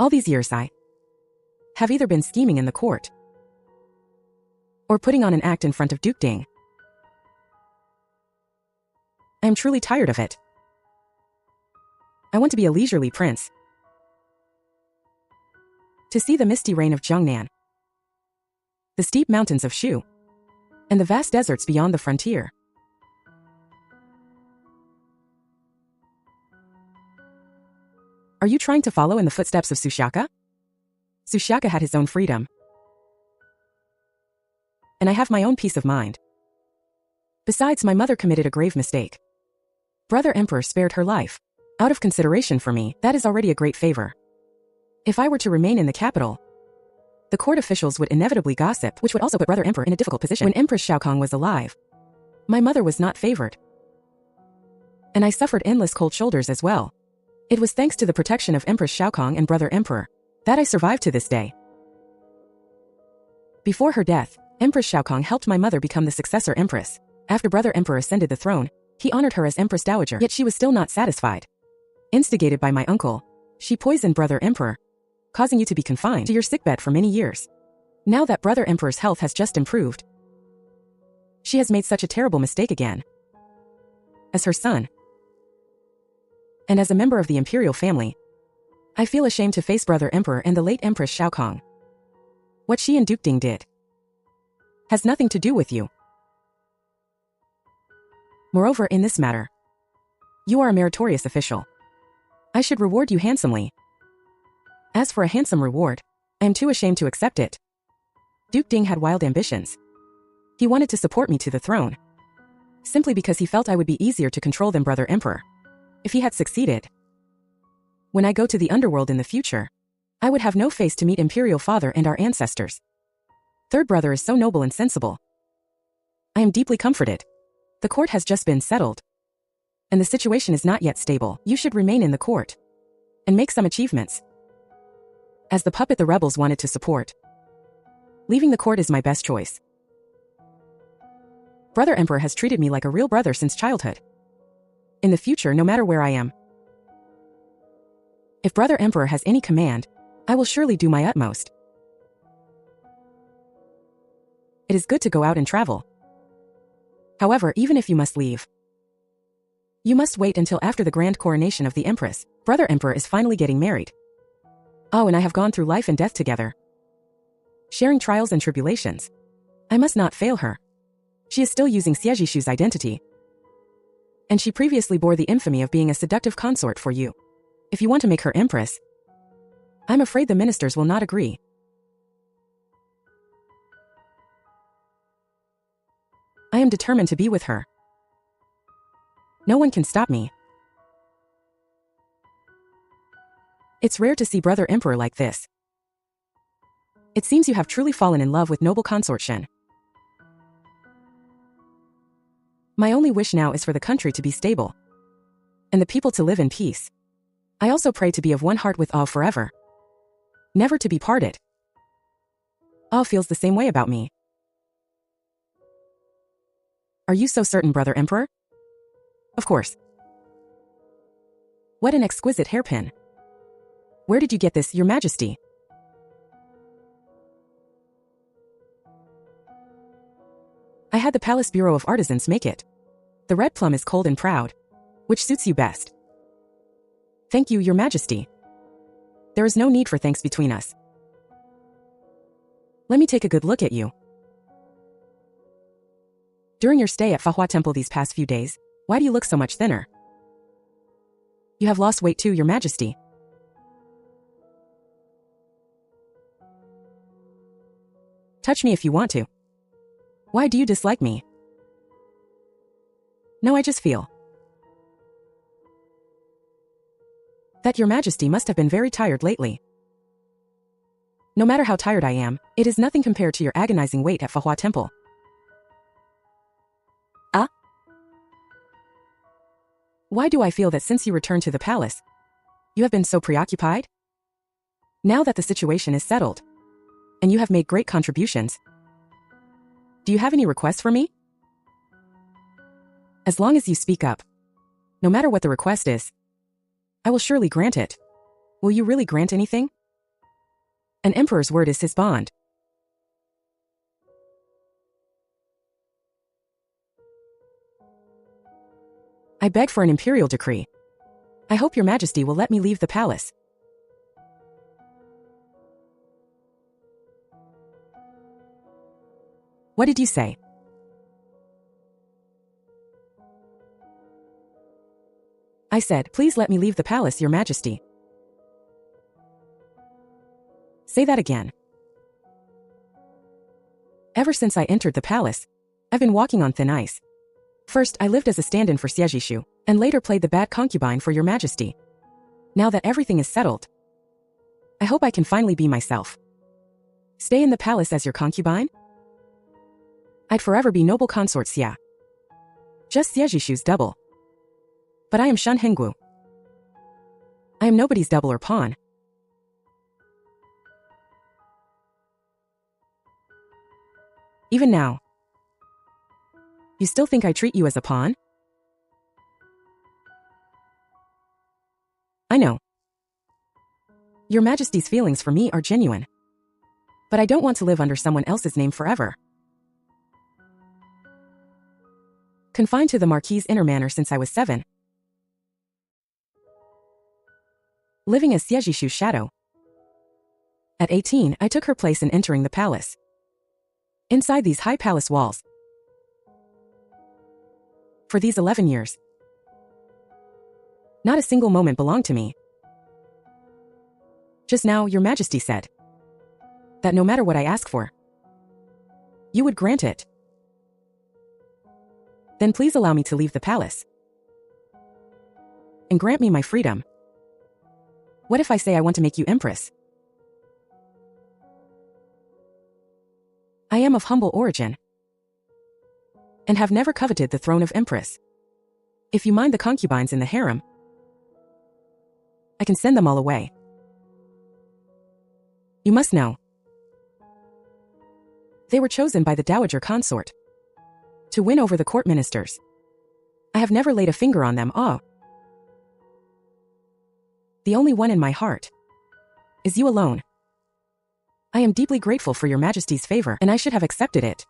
All these years I have either been scheming in the court or putting on an act in front of Duke Ding. I am truly tired of it. I want to be a leisurely prince, to see the misty rain of Jiangnan, the steep mountains of Shu, and the vast deserts beyond the frontier. Are you trying to follow in the footsteps of Sushaka? Sushaka had his own freedom, and I have my own peace of mind. Besides, my mother committed a grave mistake. Brother Emperor spared her life. Out of consideration for me, that is already a great favor. If I were to remain in the capital, the court officials would inevitably gossip, which would also put Brother Emperor in a difficult position. When Empress Xiaokong was alive, my mother was not favored, and I suffered endless cold shoulders as well. It was thanks to the protection of Empress Xiaokong and Brother Emperor that I survived to this day. Before her death, Empress Xiaokong helped my mother become the successor empress. After Brother Emperor ascended the throne, he honored her as Empress Dowager, yet she was still not satisfied. Instigated by my uncle, she poisoned Brother Emperor, causing you to be confined to your sickbed for many years. Now that Brother Emperor's health has just improved, she has made such a terrible mistake again. As her son, and as a member of the imperial family, I feel ashamed to face Brother Emperor and the late Empress Xiaokong. What she and Duke Ding did has nothing to do with you. Moreover, in this matter, you are a meritorious official. I should reward you handsomely. As for a handsome reward, I am too ashamed to accept it. Duke Ding had wild ambitions. He wanted to support me to the throne, simply because he felt I would be easier to control than Brother Emperor. If he had succeeded, when I go to the underworld in the future, I would have no face to meet Imperial Father and our ancestors. Third brother is so noble and sensible. I am deeply comforted. The court has just been settled, and the situation is not yet stable. You should remain in the court and make some achievements. As the puppet the rebels wanted to support, Leaving the court is my best choice. Brother Emperor has treated me like a real brother since childhood. In the future, no matter where I am, if Brother Emperor has any command, I will surely do my utmost. It is good to go out and travel. However, even if you must leave, you must wait until after the grand coronation of the Empress. Brother Emperor is finally getting married. Oh, and I have gone through life and death together, sharing trials and tribulations. I must not fail her. She is still using Xiejishu's identity, and she previously bore the infamy of being a seductive consort for you. If you want to make her empress, I'm afraid the ministers will not agree. I am determined to be with her. No one can stop me. It's rare to see Brother Emperor like this. It seems you have truly fallen in love with noble consort Shen. My only wish now is for the country to be stable, and the people to live in peace. I also pray to be of one heart with all forever, never to be parted. All feels the same way about me. Are you so certain, Brother Emperor? Of course. What an exquisite hairpin. Where did you get this, Your Majesty? I had the Palace Bureau of Artisans make it. The red plum is cold and proud. Which suits you best? Thank you, Your Majesty. There is no need for thanks between us. Let me take a good look at you. During your stay at Fahua Temple these past few days, why do you look so much thinner? You have lost weight too, Your Majesty. Touch me if you want to. Why do you dislike me? No, I just feel that Your Majesty must have been very tired lately. No matter how tired I am, it is nothing compared to your agonizing wait at Fahua Temple. Ah? Why do I feel that since you returned to the palace, you have been so preoccupied? Now that the situation is settled, and you have made great contributions, do you have any requests for me? As long as you speak up, no matter what the request is, I will surely grant it. Will you really grant anything? An emperor's word is his bond. I beg for an imperial decree. I hope Your Majesty will let me leave the palace. What did you say? I said, please let me leave the palace, Your Majesty. Say that again. Ever since I entered the palace, I've been walking on thin ice. First, I lived as a stand-in for Xiejishu, and later played the bad concubine for Your Majesty. Now that everything is settled, I hope I can finally be myself. Stay in the palace as your concubine? I'd forever be noble consort Xia. Just Xiejishu's double. But I am Shen Henggu. I am nobody's double or pawn. Even now, you still think I treat you as a pawn? I know. Your Majesty's feelings for me are genuine. But I don't want to live under someone else's name forever. Confined to the Marquis's inner manor since I was 7. Living as Xiejishu's shadow. At 18, I took her place in entering the palace. Inside these high palace walls. For these 11 years, not a single moment belonged to me. Just now, Your Majesty said that no matter what I ask for, you would grant it. Then please allow me to leave the palace and grant me my freedom. What if I say I want to make you empress? I am of humble origin and have never coveted the throne of empress. If you mind the concubines in the harem, I can send them all away. You must know They were chosen by the Dowager Consort to win over the court ministers. I have never laid a finger on them. The only one in my heart is you alone. I am deeply grateful for your Majesty's favor, and I should have accepted it.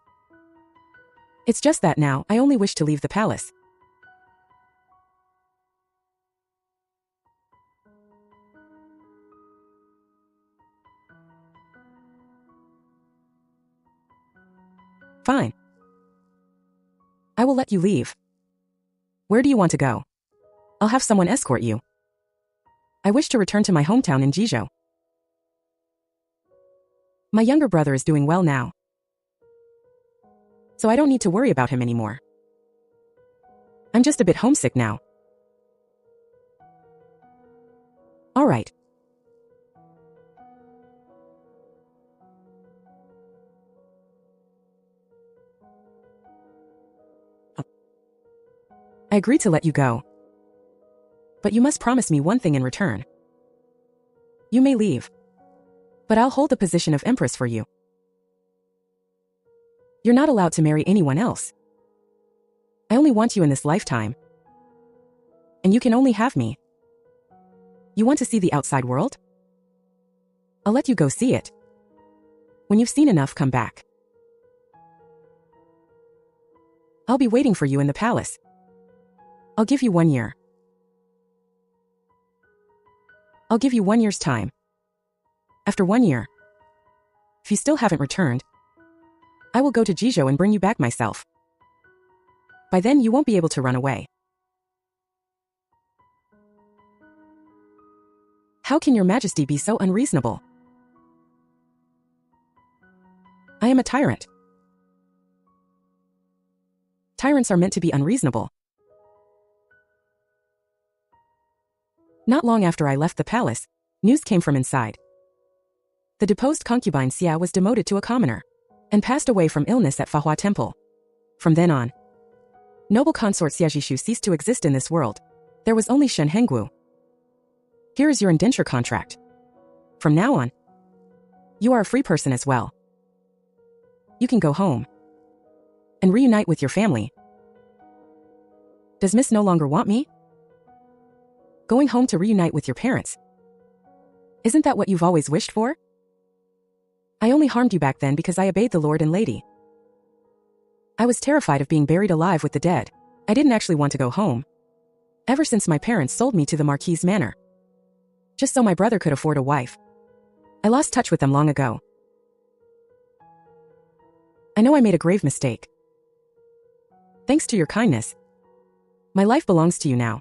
It's just that now, I only wish to leave the palace. Fine. I will let you leave. Where do you want to go? I'll have someone escort you. I wish to return to my hometown in Jizhou. My younger brother is doing well now, so I don't need to worry about him anymore. I'm just a bit homesick now. All right. I agree to let you go. But you must promise me one thing in return. You may leave, but I'll hold the position of Empress for you. You're not allowed to marry anyone else. I only want you in this lifetime, and you can only have me. You want to see the outside world? I'll let you go see it. When you've seen enough, come back. I'll be waiting for you in the palace. I'll give you 1 year. I'll give you 1 year's time. After 1 year, if you still haven't returned, I will go to Jizhou and bring you back myself. By then you won't be able to run away. How can your Majesty be so unreasonable? I am a tyrant. Tyrants are meant to be unreasonable. Not long after I left the palace, news came from inside. The deposed concubine Xia was demoted to a commoner and passed away from illness at Fahua Temple. From then on, noble consort Xia Jishu ceased to exist in this world. There was only Shen Henggu. Here is your indenture contract. From now on, you are a free person as well. You can go home and reunite with your family. Does Miss no longer want me? Going home to reunite with your parents. Isn't that what you've always wished for? I only harmed you back then because I obeyed the Lord and Lady. I was terrified of being buried alive with the dead. I didn't actually want to go home. Ever since my parents sold me to the Marquis' manor, just so my brother could afford a wife. I lost touch with them long ago. I know I made a grave mistake. Thanks to your kindness, my life belongs to you now.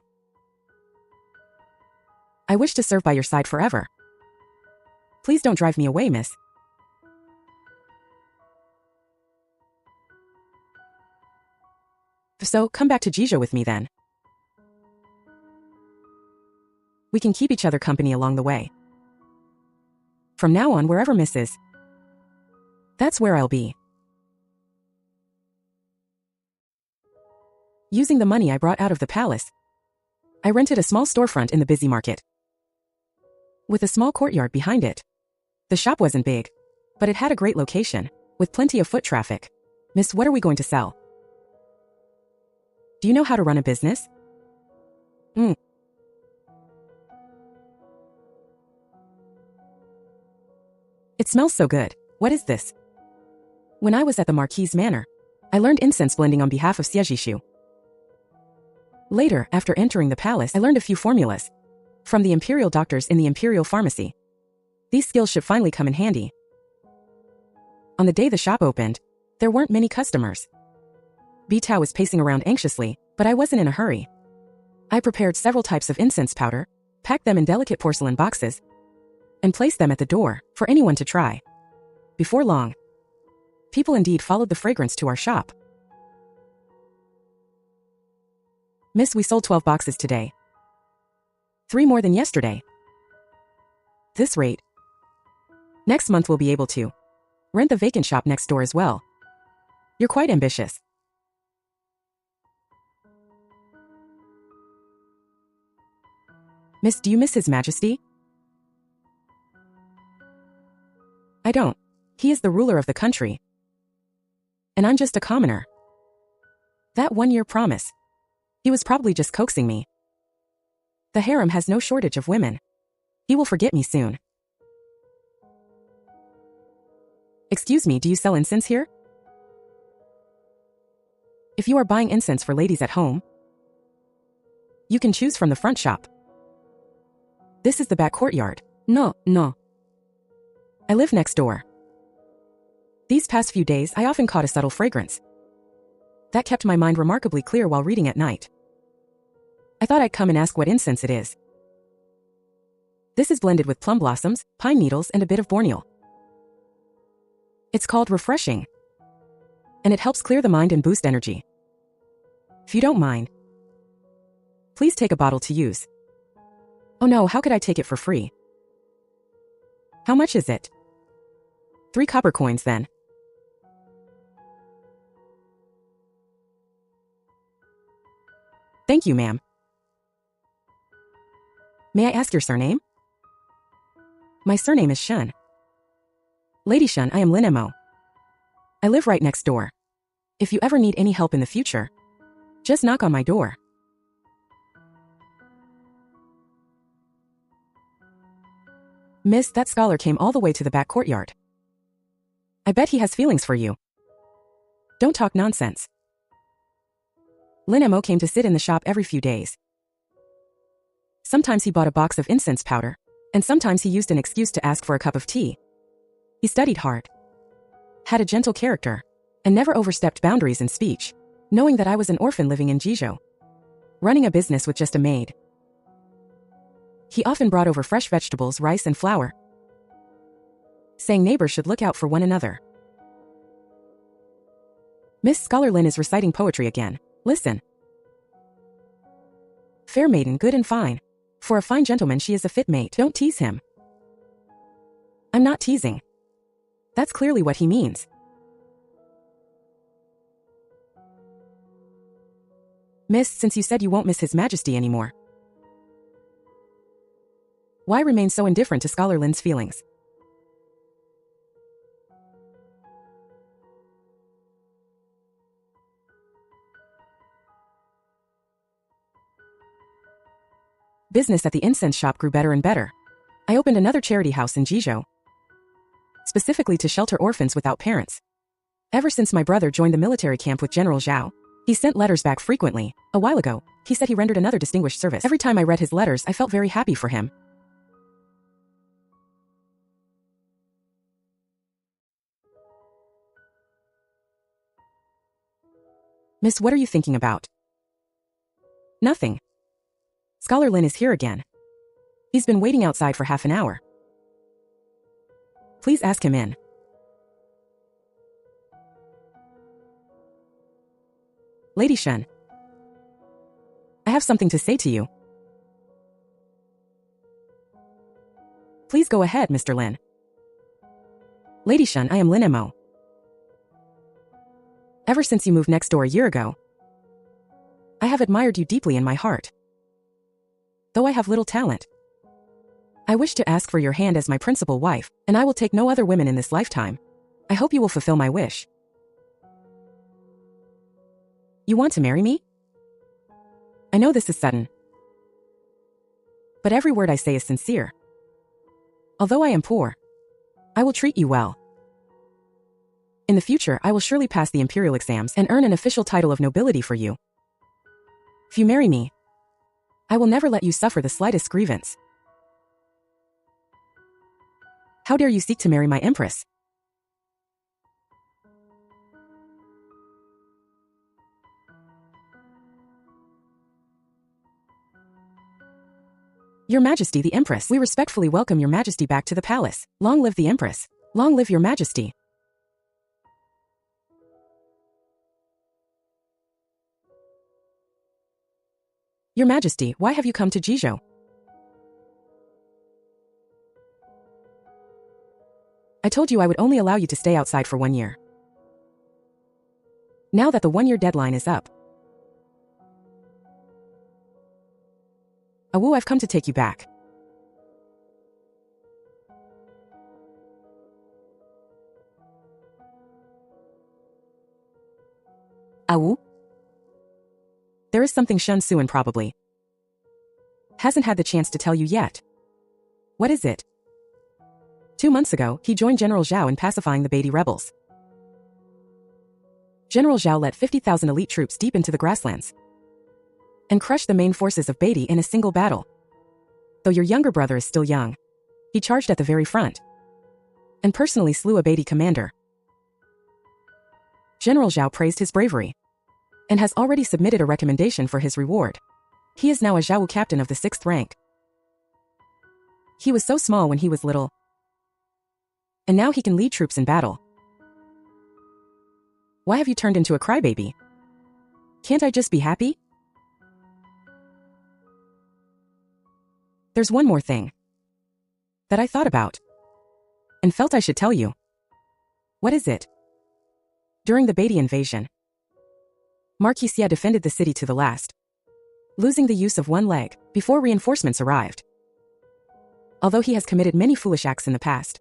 I wish to serve by your side forever. Please don't drive me away, miss. So, come back to Jizhou with me then. We can keep each other company along the way. From now on, wherever Miss is, that's where I'll be. Using the money I brought out of the palace, I rented a small storefront in the busy market, with a small courtyard behind it. The shop wasn't big, but it had a great location, with plenty of foot traffic. Miss, what are we going to sell? Do you know how to run a business? It smells so good. What is this? When I was at the Marquis' manor, I learned incense blending on behalf of Xia Jishu. Later, after entering the palace, I learned a few formulas from the imperial doctors in the imperial pharmacy. These skills should finally come in handy. On the day the shop opened, there weren't many customers. Bitao was pacing around anxiously, but I wasn't in a hurry. I prepared several types of incense powder, packed them in delicate porcelain boxes, and placed them at the door for anyone to try. Before long, people indeed followed the fragrance to our shop. Miss, we sold 12 boxes today. 3 more than yesterday. This rate, next month we'll be able to rent the vacant shop next door as well. You're quite ambitious. Miss, do you miss His Majesty? I don't. He is the ruler of the country. And I'm just a commoner. That 1-year promise. He was probably just coaxing me. The harem has no shortage of women. He will forget me soon. Excuse me, do you sell incense here? If you are buying incense for ladies at home, you can choose from the front shop. This is the back courtyard. No. I live next door. These past few days, I often caught a subtle fragrance. That kept my mind remarkably clear while reading at night. I thought I'd come and ask what incense it is. This is blended with plum blossoms, pine needles, and a bit of borneal. It's called refreshing, and it helps clear the mind and boost energy. If you don't mind, please take a bottle to use. Oh no, how could I take it for free? How much is it? 3 copper coins then. Thank you, ma'am. May I ask your surname? My surname is Shun. Lady Shun, I am Lin Mo. I live right next door. If you ever need any help in the future, just knock on my door. Miss, that scholar came all the way to the back courtyard. I bet he has feelings for you. Don't talk nonsense. Lin Mo came to sit in the shop every few days. Sometimes he bought a box of incense powder, and sometimes he used an excuse to ask for a cup of tea. He studied hard, had a gentle character, and never overstepped boundaries in speech, knowing that I was an orphan living in Jizhou, running a business with just a maid. He often brought over fresh vegetables, rice, and flour, saying neighbors should look out for one another. Miss Scholar Lin is reciting poetry again. Listen. Fair maiden, good and fine. For a fine gentleman she is a fit mate. Don't tease him. I'm not teasing. That's clearly what he means. Miss, since you said you won't miss His Majesty anymore, why remain so indifferent to Scholar Lin's feelings? Business at the incense shop grew better and better. I opened another charity house in Jizhou, specifically to shelter orphans without parents. Ever since my brother joined the military camp with General Zhao, he sent letters back frequently. A while ago, he said he rendered another distinguished service. Every time I read his letters, I felt very happy for him. Miss, what are you thinking about? Nothing. Scholar Lin is here again. He's been waiting outside for half an hour. Please ask him in. Lady Shun, I have something to say to you. Please go ahead, Mr. Lin. Lady Shun, I am Lin Mo. Ever since you moved next door a year ago, I have admired you deeply in my heart. Though I have little talent, I wish to ask for your hand as my principal wife, and I will take no other women in this lifetime. I hope you will fulfill my wish. You want to marry me? I know this is sudden, but every word I say is sincere. Although I am poor, I will treat you well. In the future, I will surely pass the imperial exams and earn an official title of nobility for you. If you marry me, I will never let you suffer the slightest grievance. How dare you seek to marry my empress? Your Majesty the Empress, we respectfully welcome Your Majesty back to the palace. Long live the Empress. Long live Your Majesty. Your Majesty, why have you come to Jizhou? I told you I would only allow you to stay outside for 1 year. Now that the 1-year deadline is up, Awu, I've come to take you back. Wu? There is something Shun Suan probably hasn't had the chance to tell you yet. What is it? 2 months ago, he joined General Zhao in pacifying the Beatty rebels. General Zhao led 50,000 elite troops deep into the grasslands and crushed the main forces of Beatty in a single battle. Though your younger brother is still young, he charged at the very front and personally slew a Beatty commander. General Zhao praised his bravery and has already submitted a recommendation for his reward. He is now a Zhao captain of the 6th rank. He was so small when he was little, and now he can lead troops in battle. Why have you turned into a crybaby? Can't I just be happy? There's one more thing that I thought about and felt I should tell you. What is it? During the Beatty invasion, Marquis Xia defended the city to the last, losing the use of one leg before reinforcements arrived. Although he has committed many foolish acts in the past,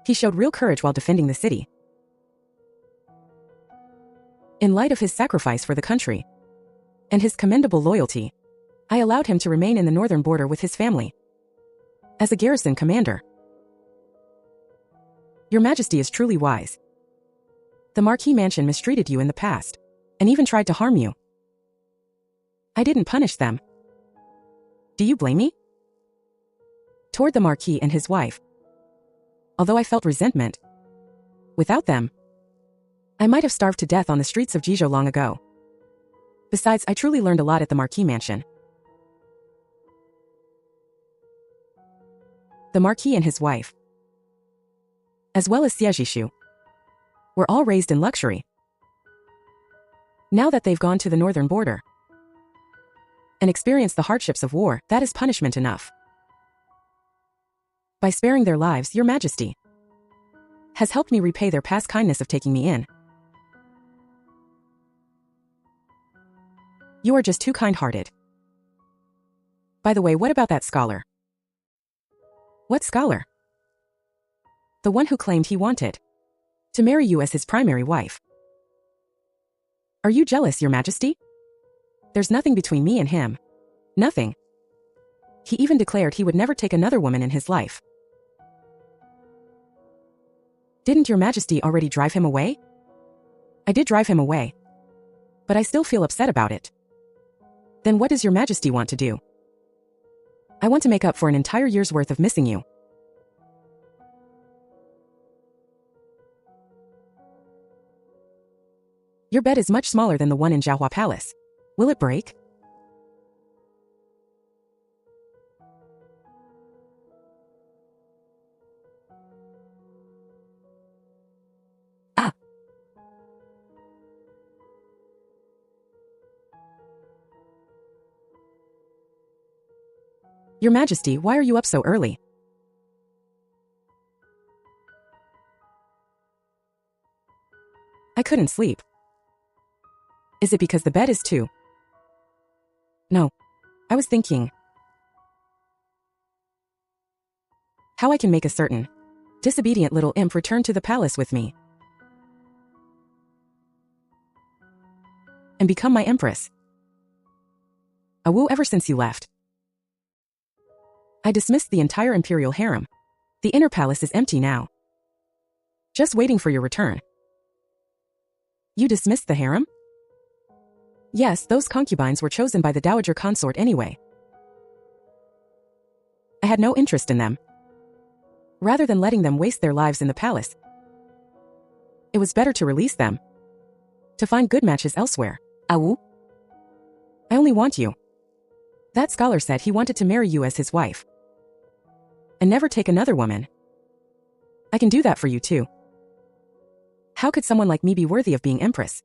he showed real courage while defending the city. In light of his sacrifice for the country and his commendable loyalty, I allowed him to remain in the northern border with his family as a garrison commander. Your Majesty is truly wise. The Marquis Mansion mistreated you in the past and even tried to harm you. I didn't punish them. Do you blame me? Toward the Marquis and his wife, although I felt resentment, without them, I might have starved to death on the streets of Jizhou long ago. Besides, I truly learned a lot at the Marquis Mansion. The Marquis and his wife, as well as Xie Zhishu, were all raised in luxury. Now that they've gone to the northern border and experienced the hardships of war, that is punishment enough. By sparing their lives, Your Majesty has helped me repay their past kindness of taking me in. You are just too kind-hearted. By the way, what about that scholar? What scholar? The one who claimed he wanted to marry you as his primary wife. Are you jealous, Your Majesty? There's nothing between me and him. Nothing. He even declared he would never take another woman in his life. Didn't Your Majesty already drive him away? I did drive him away, but I still feel upset about it. Then what does Your Majesty want to do? I want to make up for an entire year's worth of missing you. Your bed is much smaller than the one in Jiahua Palace. Will it break? Ah. Your Majesty, why are you up so early? I couldn't sleep. Is it because the bed is too? No. I was thinking how I can make a certain disobedient little imp return to the palace with me and become my empress. Awu, ever since you left, I dismissed the entire imperial harem. The inner palace is empty now, just waiting for your return. You dismissed the harem? Yes, those concubines were chosen by the dowager consort anyway. I had no interest in them. Rather than letting them waste their lives in the palace, it was better to release them, to find good matches elsewhere. Awu? I only want you. That scholar said he wanted to marry you as his wife and never take another woman. I can do that for you too. How could someone like me be worthy of being empress?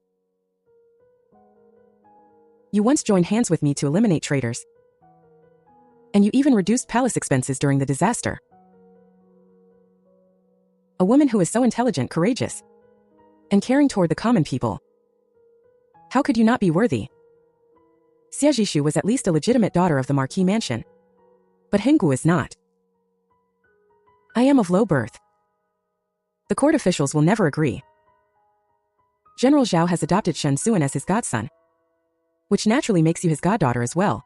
You once joined hands with me to eliminate traitors, and you even reduced palace expenses during the disaster. A woman who is so intelligent, courageous, and caring toward the common people. How could you not be worthy? Xie Zhishu was at least a legitimate daughter of the Marquis Mansion, but Henggu is not. I am of low birth. The court officials will never agree. General Zhao has adopted Shen Suan as his godson, which naturally makes you his goddaughter as well.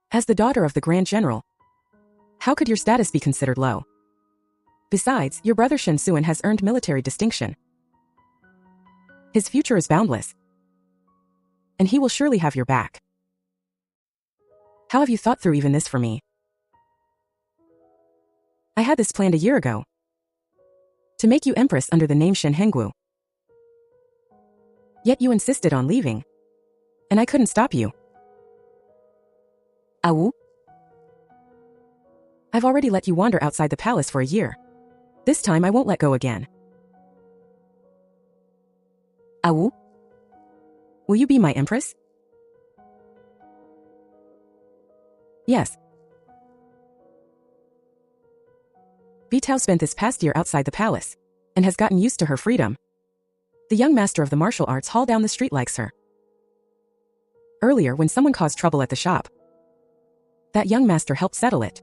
As the daughter of the Grand General, how could your status be considered low? Besides, your brother Shen Suan has earned military distinction. His future is boundless, and he will surely have your back. How have you thought through even this for me? I had this planned a year ago, to make you empress under the name Shen Hengwu. Yet you insisted on leaving, and I couldn't stop you. Wu? I've already let you wander outside the palace for a year. This time I won't let go again. Wu? Will you be my empress? Yes. Bitao spent this past year outside the palace, and has gotten used to her freedom. The young master of the martial arts hall down the street likes her. Earlier, when someone caused trouble at the shop, that young master helped settle it.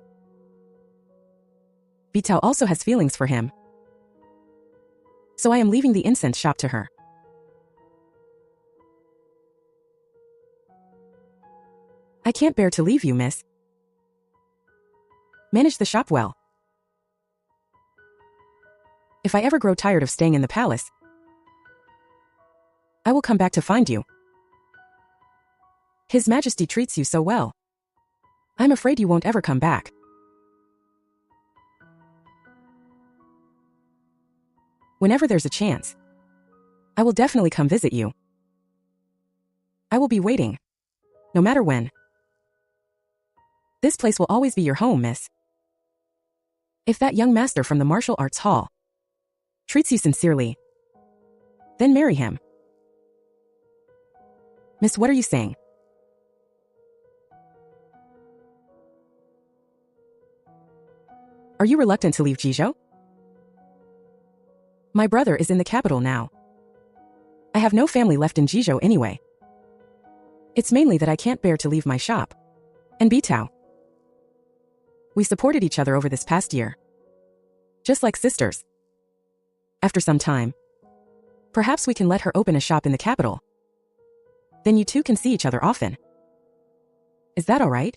Bitao also has feelings for him, so I am leaving the incense shop to her. I can't bear to leave you, miss. Manage the shop well. If I ever grow tired of staying in the palace, I will come back to find you. His Majesty treats you so well. I'm afraid you won't ever come back. Whenever there's a chance, I will definitely come visit you. I will be waiting, no matter when. This place will always be your home, miss. If that young master from the martial arts hall treats you sincerely, then marry him. Miss, what are you saying? Are you reluctant to leave Jizhou? My brother is in the capital now. I have no family left in Jizhou anyway. It's mainly that I can't bear to leave my shop. And Bitao. We supported each other over this past year, just like sisters. After some time, perhaps we can let her open a shop in the capital. Then you two can see each other often. Is that all right?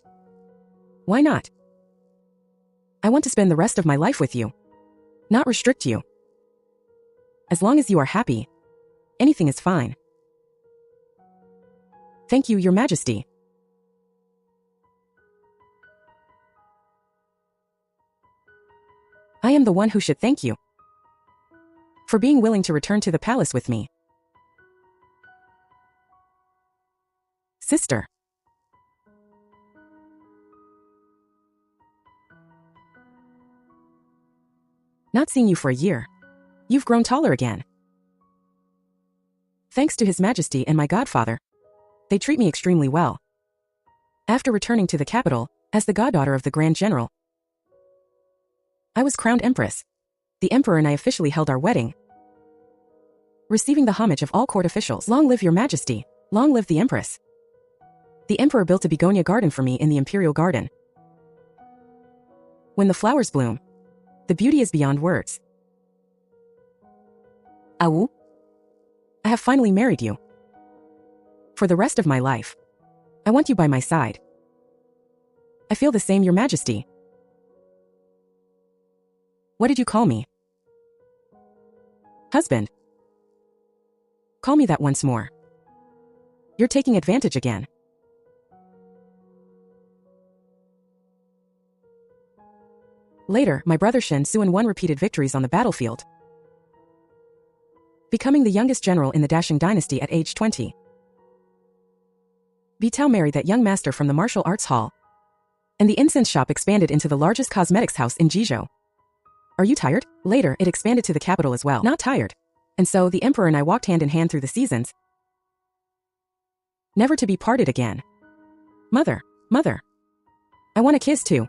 Why not? I want to spend the rest of my life with you, not restrict you. As long as you are happy, anything is fine. Thank you, Your Majesty. I am the one who should thank you for being willing to return to the palace with me. Sister. Not seeing you for a year. You've grown taller again. Thanks to His Majesty and my godfather, they treat me extremely well. After returning to the capital, as the goddaughter of the Grand General, I was crowned empress. The emperor and I officially held our wedding, receiving the homage of all court officials. Long live Your Majesty. Long live the empress. The emperor built a begonia garden for me in the imperial garden. When the flowers bloom, the beauty is beyond words. Wu? I have finally married you. For the rest of my life, I want you by my side. I feel the same, Your Majesty. What did you call me? Husband. Call me that once more. You're taking advantage again. Later, my brother Shen Suan won repeated victories on the battlefield, becoming the youngest general in the Dashing dynasty at age 20. Bitao married that young master from the martial arts hall, and the incense shop expanded into the largest cosmetics house in Jizhou. Are you tired? Later, it expanded to the capital as well. Not tired. And so, the emperor and I walked hand in hand through the seasons, never to be parted again. Mother, I want a kiss too.